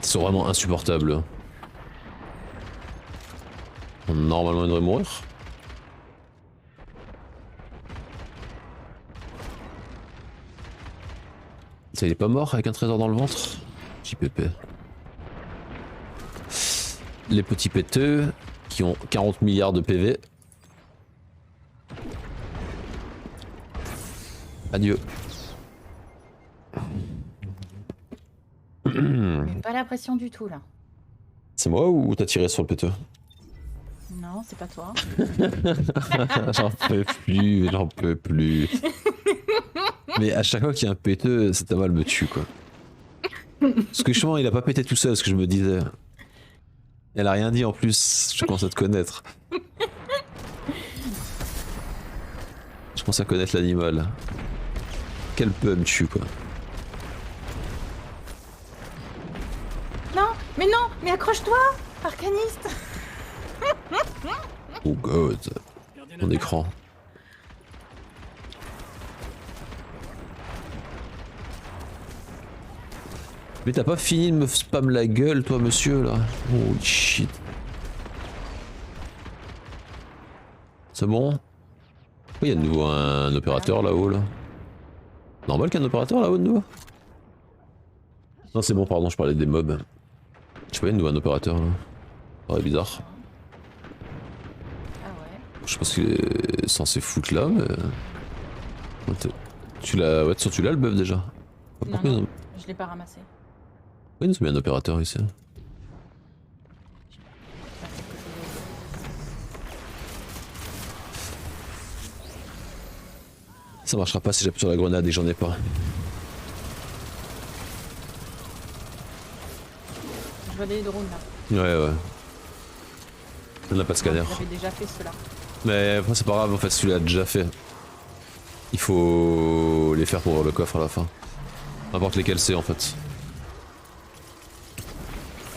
Ils sont vraiment insupportables. Normalement, ils devraient mourir. Ça, il est pas mort avec un trésor dans le ventre? JPP. Les petits péteux qui ont 40 milliards de PV. Adieu.
Pas la pression du tout là.
C'est moi ou t'as tiré sur le péteux?
Non, c'est pas toi.
J'en peux plus, j'en peux plus. Mais à chaque fois qu'il y a un péteux, cet mal me tue quoi. Parce que justement, il a pas pété tout seul, ce que je me disais. Elle a rien dit en plus, je commence à te connaître. Je commence à connaître l'animal. Quel peu elle me tue quoi.
Non, mais accroche-toi, arcaniste.
Oh god. Mon écran. Mais t'as pas fini de me spam la gueule toi monsieur là? Oh shit. C'est bon? Il y a de nouveau un opérateur là-haut là. Normal qu'il y ait un opérateur là-haut de nouveau? Non c'est bon pardon, je parlais des mobs. Je sais pas, il y a de nouveau un opérateur là. Ça paraît bizarre.
Ah ouais.
Je sais pas ce qu'il est censé foutre là mais... Tu l'as... Ouais, tu l'as le buff déjà.
Non,
Pourquoi
non, je l'ai pas ramassé.
Oui, nous sommes bien un opérateur ici. Ça marchera pas si j'appuie sur la grenade et j'en ai pas.
Je vois des drones là.
Ouais, ouais. On n'a pas de scanner.
J'avais déjà fait cela.
Mais après, c'est pas grave, en fait, celui-là a déjà fait. Il faut les faire pour voir le coffre à la fin. N'importe lesquels c'est en fait.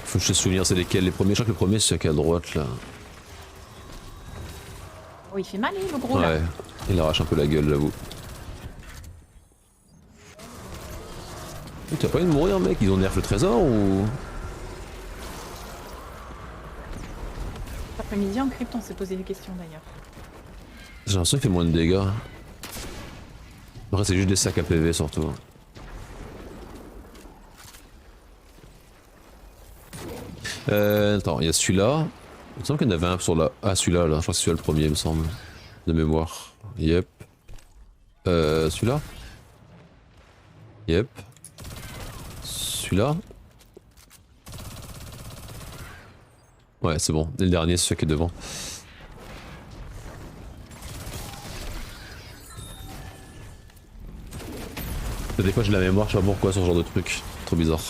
Faut que je te souviens c'est lesquels les premiers. Je crois que le premier c'est celui qui est à droite là.
Oh, il fait mal, le gros là.
Ouais, il arrache un peu la gueule, j'avoue. T'as pas envie de mourir, mec? Ils ont nerf le trésor ou.
Cet après-midi en crypte, on s'est posé des questions d'ailleurs.
J'ai l'impression qu'il fait moins de dégâts. Après, c'est juste des sacs à PV surtout. Attends, il y a celui-là. Il me semble qu'il y en avait un sur la. Ah, celui-là, là. Je crois que c'est celui-là le premier, il me semble. De mémoire. Yep. Celui-là. Yep. Celui-là. Ouais, c'est bon. Et le dernier, c'est celui qui est devant. Des fois j'ai la mémoire, je sais pas pourquoi sur ce genre de truc. Trop bizarre.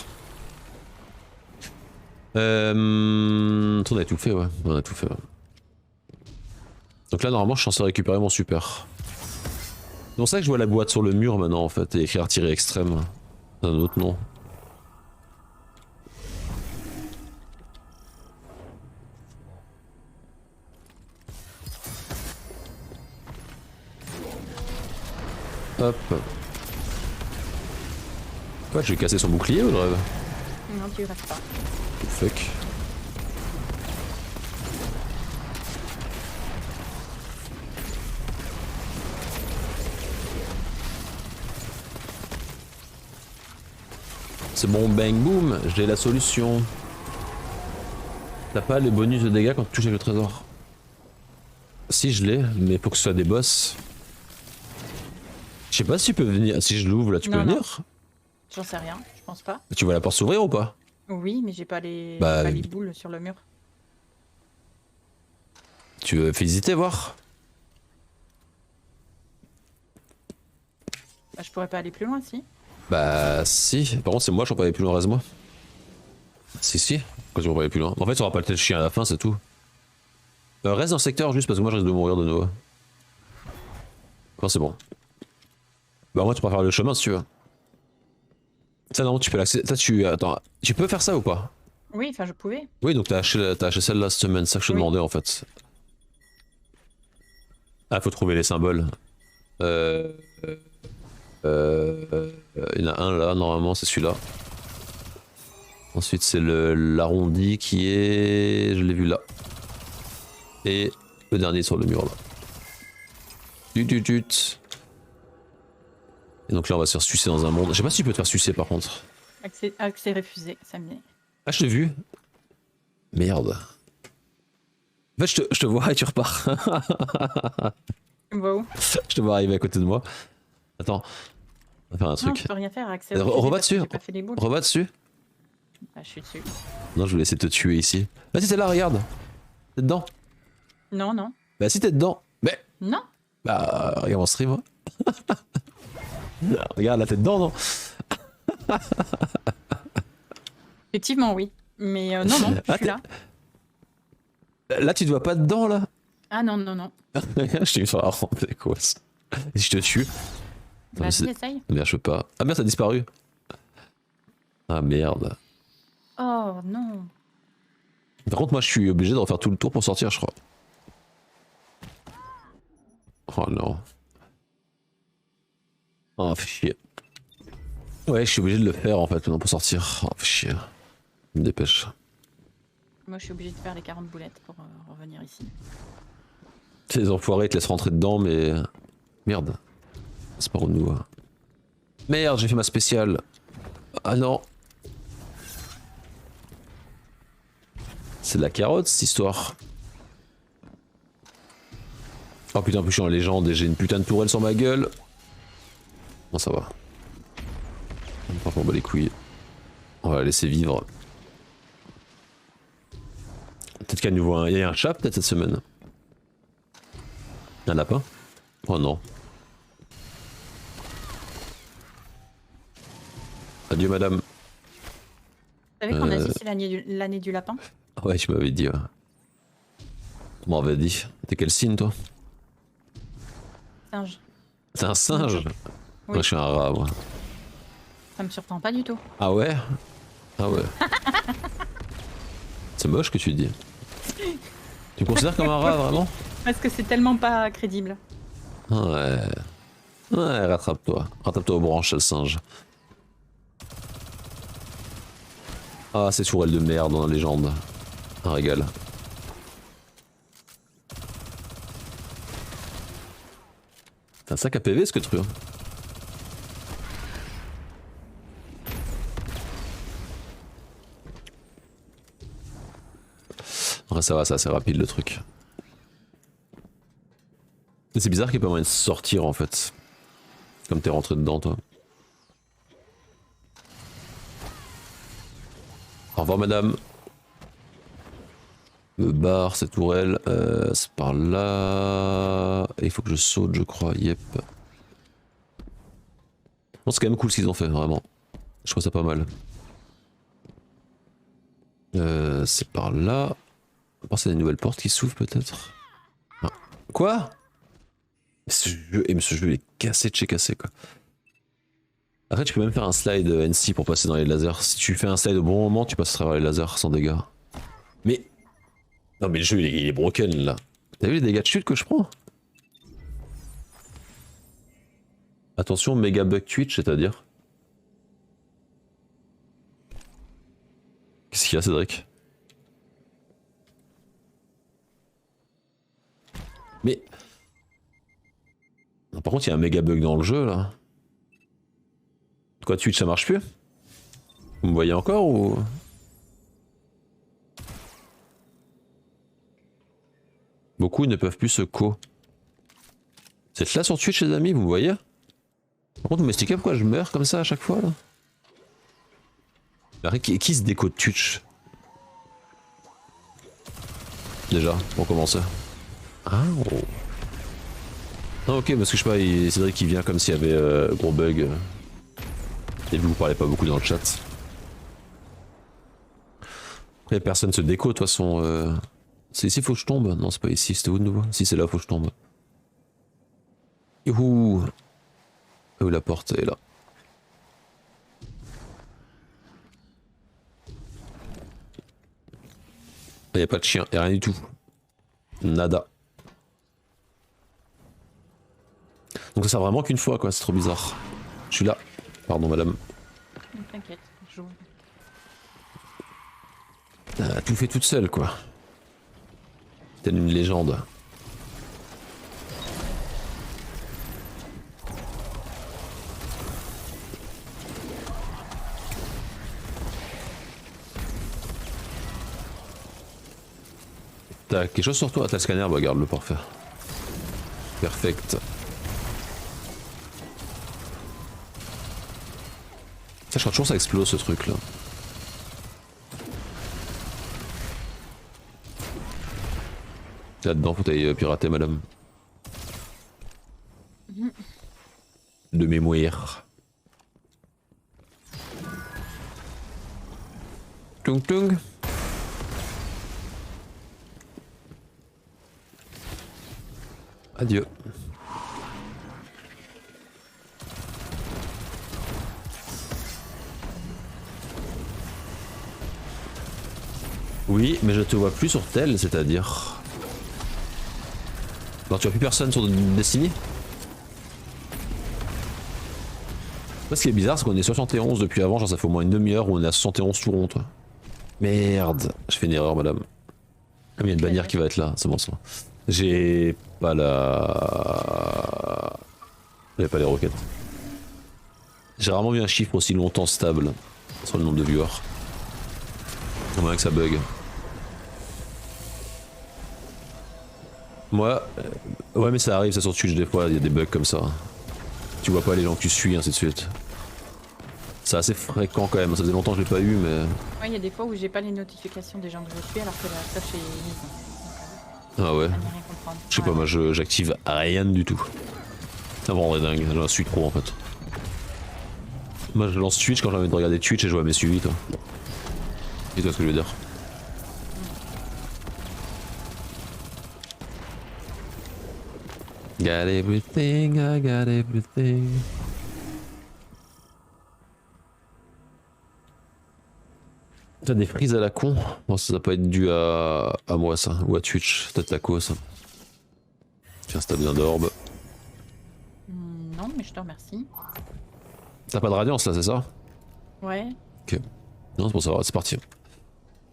On a tout fait, ouais. On a tout fait, ouais. Donc là normalement je suis censé récupérer mon super. C'est pour ça que je vois la boîte sur le mur maintenant en fait et écrire artillerie extrême. C'est un autre nom. Hop. Quoi, je vais casser son bouclier ou le rêve?
Non, tu restes pas.
Fuck. C'est bon, bang boom, j'ai la solution. T'as pas le bonus de dégâts quand tu touches avec le trésor? Si, je l'ai, mais pour que ce soit des boss. Je sais pas si tu peux venir. Si je l'ouvre là, tu peux
Non, non.
venir?
J'en sais rien, je pense pas.
Tu vois la porte s'ouvrir ou pas?
Oui, mais j'ai pas les,
Bah,
j'ai pas les boules sur le mur.
Tu veux visiter voir?
Bah, je pourrais pas aller plus loin, si.
Bah si, par contre c'est moi, je peux pas aller plus loin, reste-moi. Si, pourquoi tu peux pas aller plus loin? En fait, tu auras pas le tel chien à la fin, c'est tout. Reste dans le secteur juste parce que moi je risque de mourir de nouveau. Non, c'est bon. Bah moi tu peux faire le chemin si tu veux. Ça non, tu peux l'accéder. Ça tu... Attends, tu peux faire ça ou pas?
Oui, enfin, je pouvais.
Oui, donc t'as acheté celle-là cette semaine, c'est ça que je te
Oui.
demandais en fait. Ah, faut trouver les symboles. Il y en a un là, normalement, c'est celui-là. Ensuite, c'est l'arrondi qui est... Je l'ai vu là. Et le dernier sur le mur là. Tut. Et donc là, on va se faire sucer dans un monde. Je sais pas si tu peux te faire sucer par contre.
Accès refusé, ça me dit.
Ah, je t'ai vu. Merde. En fait, je te vois et tu repars.
Tu me vois où?
Je te vois arriver à côté de moi. Attends. On va faire un
Non,
truc.
je peux rien faire, accès
Re-
refusé.
Reba
parce que
dessus.
J'ai pas fait les boules.
Reba dessus.
Bah, je suis dessus.
Non, je voulais essayer de te tuer ici. Bah si t'es là, regarde. T'es dedans.
Non.
Bah si t'es dedans. Mais...
Non.
Bah regarde mon stream. Regarde là, t'es dedans, non?
Effectivement, oui. Mais non, je
Ah,
suis là.
Là, tu te vois pas dedans, là?
Ah non.
Je t'ai mis sur la rampe, c'est quoi ça? Et si je te tue? mais
Vas-y, essaye.
Merde, je peux pas. Ah merde, t'as disparu. Ah merde.
Oh non.
Par contre, moi, je suis obligé de refaire tout le tour pour sortir, je crois. Oh non. Oh, fait chier. Ouais, je suis obligé de le faire en fait maintenant pour sortir. Oh, fait chier. Je me dépêche.
Moi, je suis obligée de faire les 40 boulettes pour revenir ici.
Ces enfoirés te laissent rentrer dedans, mais. Merde. C'est pas nous. Hein. Merde, j'ai fait ma spéciale. Ah non. C'est de la carotte cette histoire. Oh putain, en plus je suis en légende et j'ai une putain de tourelle sur ma gueule. Bon, ça va. On bat les couilles. On va la laisser vivre. Peut-être qu'il y a nouveau un... Il y a un chat peut-être cette semaine. Un lapin? Oh non. Adieu madame.
Vous savez qu'en Asie, c'est l'année du lapin?
Ouais, tu m'avais dit. Ouais. On m'avait dit. T'es quel signe toi?
Singe.
T'es un singe?
Oui.
Moi je suis un rat moi.
Ça me surprend pas du tout.
Ah ouais? Ah ouais. C'est moche que tu dis. Tu me considères comme un rat vraiment?
Parce que c'est tellement pas crédible.
Ouais. Ouais, rattrape-toi. Rattrape-toi aux branches, le singe. Ah, ces tourelles de merde dans la légende. Un régal. T'as un sac à PV ce que tu veux? Ouais, ça va, c'est assez rapide le truc. C'est bizarre qu'il n'y ait pas moyen de sortir en fait. Comme t'es rentré dedans toi. Au revoir madame. Me barre cette tourelle. C'est par là. Il faut que je saute je crois. Yep. Non, c'est quand même cool ce qu'ils ont fait, vraiment. Je trouve ça pas mal. C'est par là. Je pense qu'il y a des nouvelles portes qui s'ouvrent peut-être. Ah. Quoi? Ce jeu est cassé de chez cassé quoi. Après tu peux même faire un slide NC pour passer dans les lasers. Si tu fais un slide au bon moment, tu passes à travers les lasers sans dégâts. Mais... Non mais le jeu il est broken là. T'as vu les dégâts de chute que je prends? Attention, méga bug Twitch, c'est-à-dire? Qu'est-ce qu'il y a, Cédric? Mais... Non, par contre, il y a un méga bug dans le jeu, là. Quoi, Twitch, ça marche plus? Vous me voyez encore, ou... Beaucoup ne peuvent plus se co. C'est là sur Twitch, les amis, vous me voyez? Par contre, vous m'expliquez pourquoi je meurs comme ça à chaque fois, là? Alors, qui se déco de Twitch? Déjà, pour commencer. Ah, oh. Ah ok, parce que je sais pas, Cédric qui vient comme s'il y avait gros bug. Et vous parlez pas beaucoup dans le chat. Après personne se déco de toute façon. C'est ici faut que je tombe? Non c'est pas ici, c'était où de nouveau? Si c'est là faut que je tombe. Youhou! Où la porte est là. Il n'y a pas de chien, il n'y a rien du tout. Nada. Donc ça sert vraiment qu'une fois quoi, c'est trop bizarre. Je suis là. Pardon madame.
T'inquiète, je joue.
T'as tout fait toute seule quoi. Telle une légende. T'as quelque chose sur toi? T'as le scanner? Bah garde-le pour faire. Perfect. Ça, je crois toujours ça explose ce truc là. Là-dedans, faut aller pirater madame. De mémoire. Tung tung. Adieu. Oui, mais je te vois plus sur tel, c'est-à-dire... Alors tu vois plus personne sur Destiny? Ce qui est bizarre, c'est qu'on est 71 depuis avant, genre ça fait au moins une demi-heure où on est à 71 tout rond, toi. Merde, j'ai fait une erreur, madame. Ah, mais il y a une bannière qui va être là, c'est bon ça. J'ai pas la... J'ai pas les roquettes. J'ai rarement vu un chiffre aussi longtemps stable sur le nombre de viewers. À moins que ça bug. Moi, ouais mais ça arrive, ça sur Twitch des fois, il y a des bugs comme ça. Tu vois pas les gens que tu suis, ainsi de suite. C'est assez fréquent quand même, ça faisait longtemps que je l'ai pas eu mais...
Ouais, il y a des fois où j'ai pas les notifications des gens que je suis alors que la tâche est mise.
Ah ouais. Je sais pas, moi j'active rien du tout. Ça me rendrait dingue, j'en suis trop en fait. Moi je lance Twitch quand j'ai envie de regarder Twitch et je vois mes suivis toi. Et toi ce que je veux dire. Got everything, I got everything. T'as des frises à la con? Bon ça doit pas être dû à moi ça, ou à Twitch, peut-être à cause. Tiens, si t'as besoin d'orbes.
Non, mais je te remercie.
T'as pas de radiance là, c'est ça?
Ouais.
Ok. Non, c'est pour savoir, c'est parti.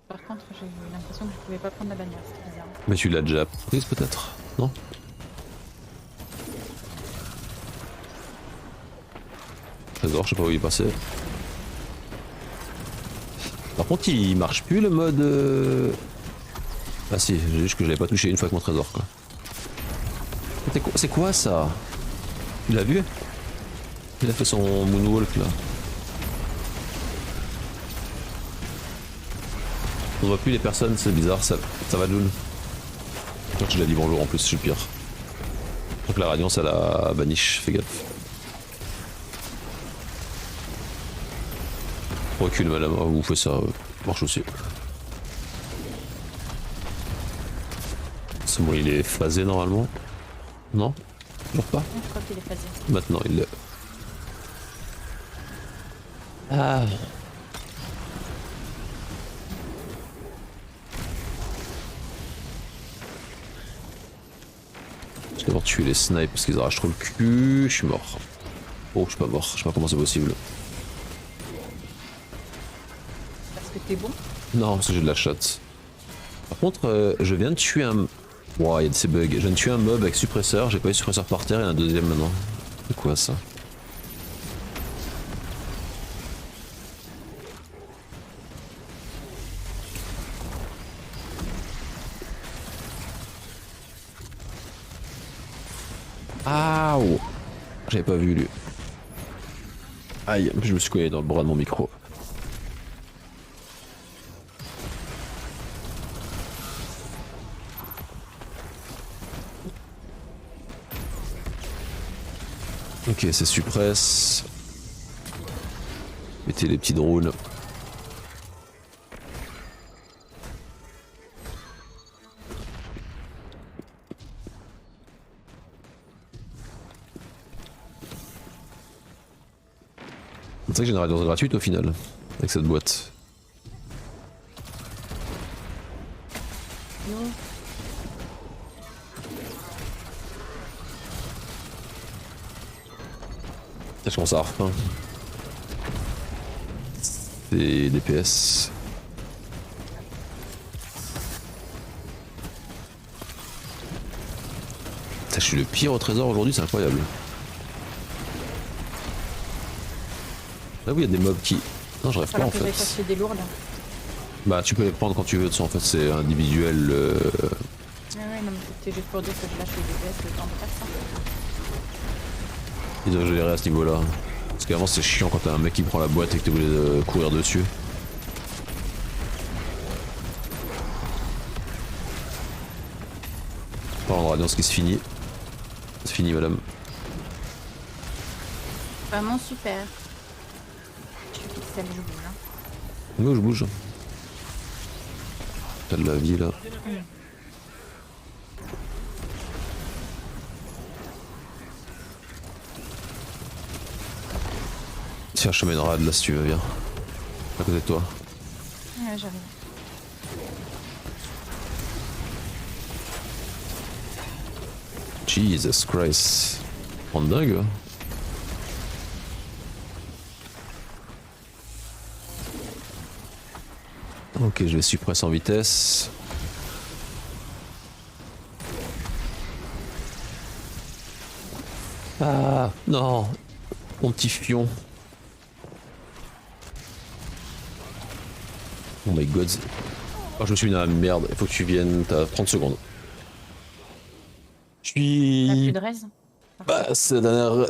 Par contre, j'ai eu l'impression que je pouvais pas prendre la bannière, c'était bizarre.
Mais tu l'as déjà prise peut-être? Non? Trésor, je sais pas où il est passé. Par contre, il marche plus le mode. Ah si, juste que je l'avais pas touché une fois avec mon trésor quoi. C'est quoi ça? Tu l'as vu? Il a fait son moonwalk là. On voit plus les personnes, c'est bizarre, ça va June. Je crois que je l'ai dit bonjour en plus, je suis le pire. Donc la radiance elle a vanish, fais gaffe. Recule madame, ah, vous faites ça, marche aussi. C'est bon, il est phasé normalement. Non? Toujours pas?
Je crois qu'il est phasé.
Maintenant il l'est. Ah. Je vais devoir tuer les snipes parce qu'ils arrachent trop le cul. Je suis mort. Oh, je suis pas mort. Je sais pas comment c'est possible.
Parce que t'es bon.
Non, parce que j'ai de la chatte. Par contre, je viens de tuer un... Wow, il y a de ces bugs. Je viens de tuer un mob avec suppresseur. J'ai pas eu suppresseur par terre et un deuxième maintenant. C'est quoi ça? Ah, oh. J'avais pas vu lui. Aïe, je me suis cogné dans le bras de mon micro. Ok, c'est suppresse. Mettez les petits drones. C'est vrai que j'ai une radiance gratuite au final, avec cette boîte.
Non.
Je commence à avoir faim. C'est DPS. Putain, je suis le pire au trésor aujourd'hui, c'est incroyable. Là où il y a des mobs qui... Non, je rêve pas en
Alors que j'aille
fait.
chercher des lourdes.
Bah tu peux les prendre quand tu veux, de ça en fait c'est individuel.
Ouais, non, mais c'était juste pour dire que je lâche les DPS le temps de faire ça.
Ils doivent gérer à ce niveau là. Parce qu'avant c'est chiant quand t'as un mec qui prend la boîte et que t'es obligé de courir dessus. Parlant de radiance qui se finit. C'est fini madame.
Vraiment super. Je suis pixel, je bouge. Hein.
Moi je bouge. T'as de la vie là. Tiens, je te mets une rade là si tu veux, viens. À côté de toi.
Ouais, j'arrive.
Jesus Christ. En dingue. Hein. Ok, je vais suppresser en vitesse. Ah non, mon petit fion. Oh my god. Oh, je me suis mis dans la merde, il faut que tu viennes, t'as 30 secondes. Je
T'as plus
suis...
de raise.
Bah c'est la dernière...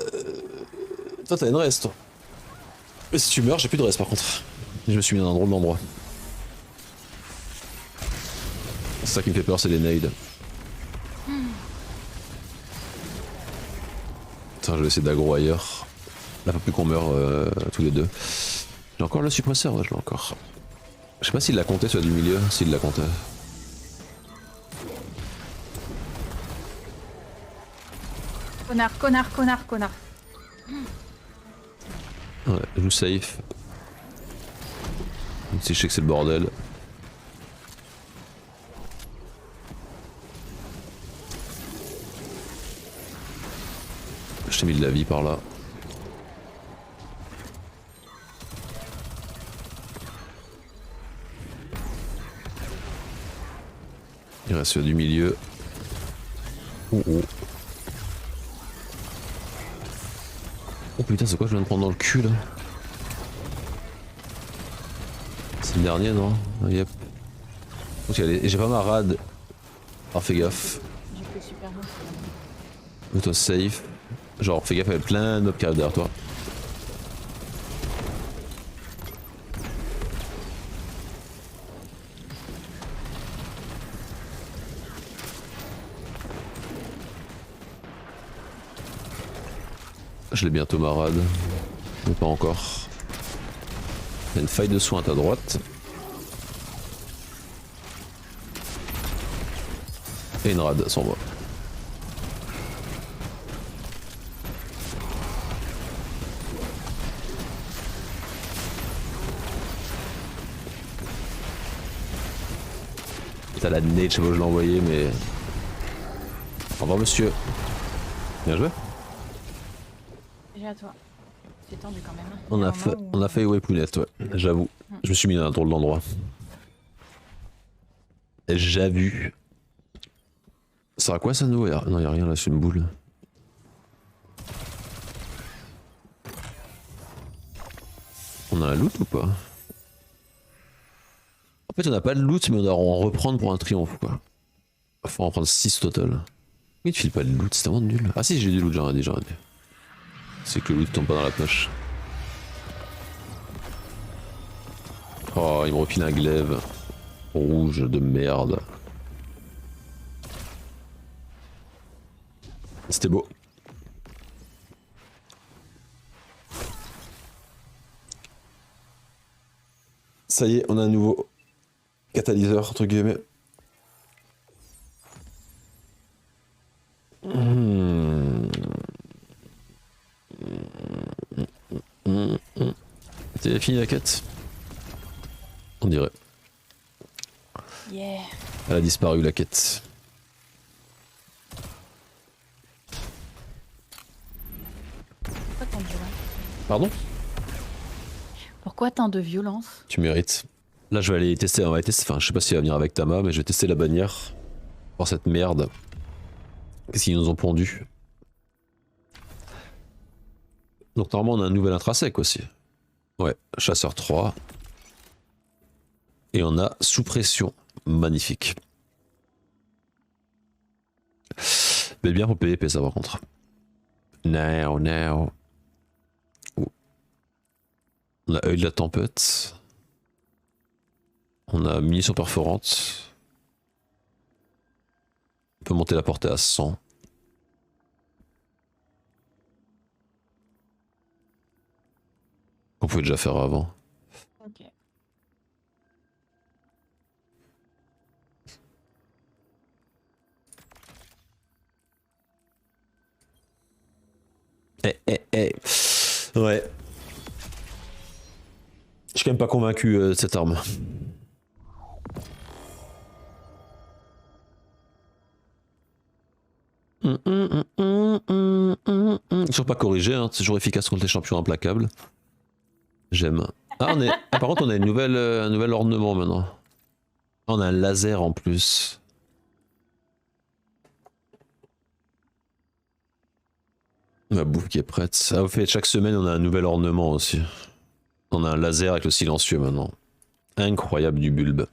Toi t'as une reste toi. Mais si tu meurs j'ai plus de reste par contre. Je me suis mis dans un drôle d'endroit. C'est ça qui me fait peur, c'est les nades. Putain, je vais essayer d'aggro ailleurs. Là, faut plus qu'on meure tous les deux. J'ai encore le suppresseur, ouais, je l'ai encore. Je sais pas s'il l'a compté celui du milieu, s'il l'a compté.
Connard, connard, connard, connard.
Ouais, je joue safe. Même si je sais que c'est le bordel. Je t'ai mis de la vie par là. Il reste celui du milieu. Oh oh. Oh putain, c'est quoi je viens de prendre dans le cul là? C'est le dernier, non? Ah, yep. Ok, allez, j'ai pas ma rade. Alors fais gaffe.
J'ai fait super bien.
Mets-toi safe. Genre, fais gaffe, il y a plein de mobs qui arrivent derrière toi. Je l'ai bientôt ma rade. Mais pas encore. Il y a une faille de soin à ta droite. Et une rade sans moi. T'as la nade, je sais pas où je l'ai envoyé, mais... Au revoir monsieur. Bien joué.
J'ai à toi. C'est tendu quand même.
On
Il y
a,
un moment où-
on a fait Wepounette, ouais. J'avoue. Je me suis mis dans un drôle d'endroit. J'avoue. Ça sert à quoi ça nous? Non, y'a rien là, c'est une boule. On a un loot ou pas? En fait, on n'a pas de loot, mais on doit en reprendre pour un triomphe, quoi. Faut en prendre 6 total. Oui, tu files pas de loot, c'est tellement nul. Ah si, j'ai du loot, j'aurais dit. C'est que le loot tombe pas dans la poche. Oh, il me refile un glaive rouge de merde. C'était beau. Ça y est, on a un nouveau catalyseur, entre guillemets. T'as fini la quête? On dirait.
Yeah.
Elle a disparu la quête.
Pourquoi tant de violence?
Pardon?
Pourquoi tant de violence?
Tu mérites. Là je vais aller tester, on va tester, enfin je sais pas si elle va venir avec Tama, mais je vais tester la bannière. Pour cette merde. Qu'est-ce qu'ils nous ont pondu? Donc normalement on a un nouvel intrinsèque aussi. Ouais, chasseur 3. Et on a sous pression. Magnifique. Mais bien pour PVP ça par contre. Now. On a œil de la tempête. On a munitions perforantes. On peut monter la portée à 100. On pouvait déjà faire avant.
Ok.
Ouais. Je suis quand même pas convaincu de cette arme. Toujours pas corrigé, hein, toujours efficace contre les champions implacables. J'aime. Ah, par contre, on a une nouvelle, un nouvel ornement maintenant. On a un laser en plus. Ma bouffe qui est prête. Ah, au fait, chaque semaine, on a un nouvel ornement aussi. On a un laser avec le silencieux maintenant. Incroyable du bulbe.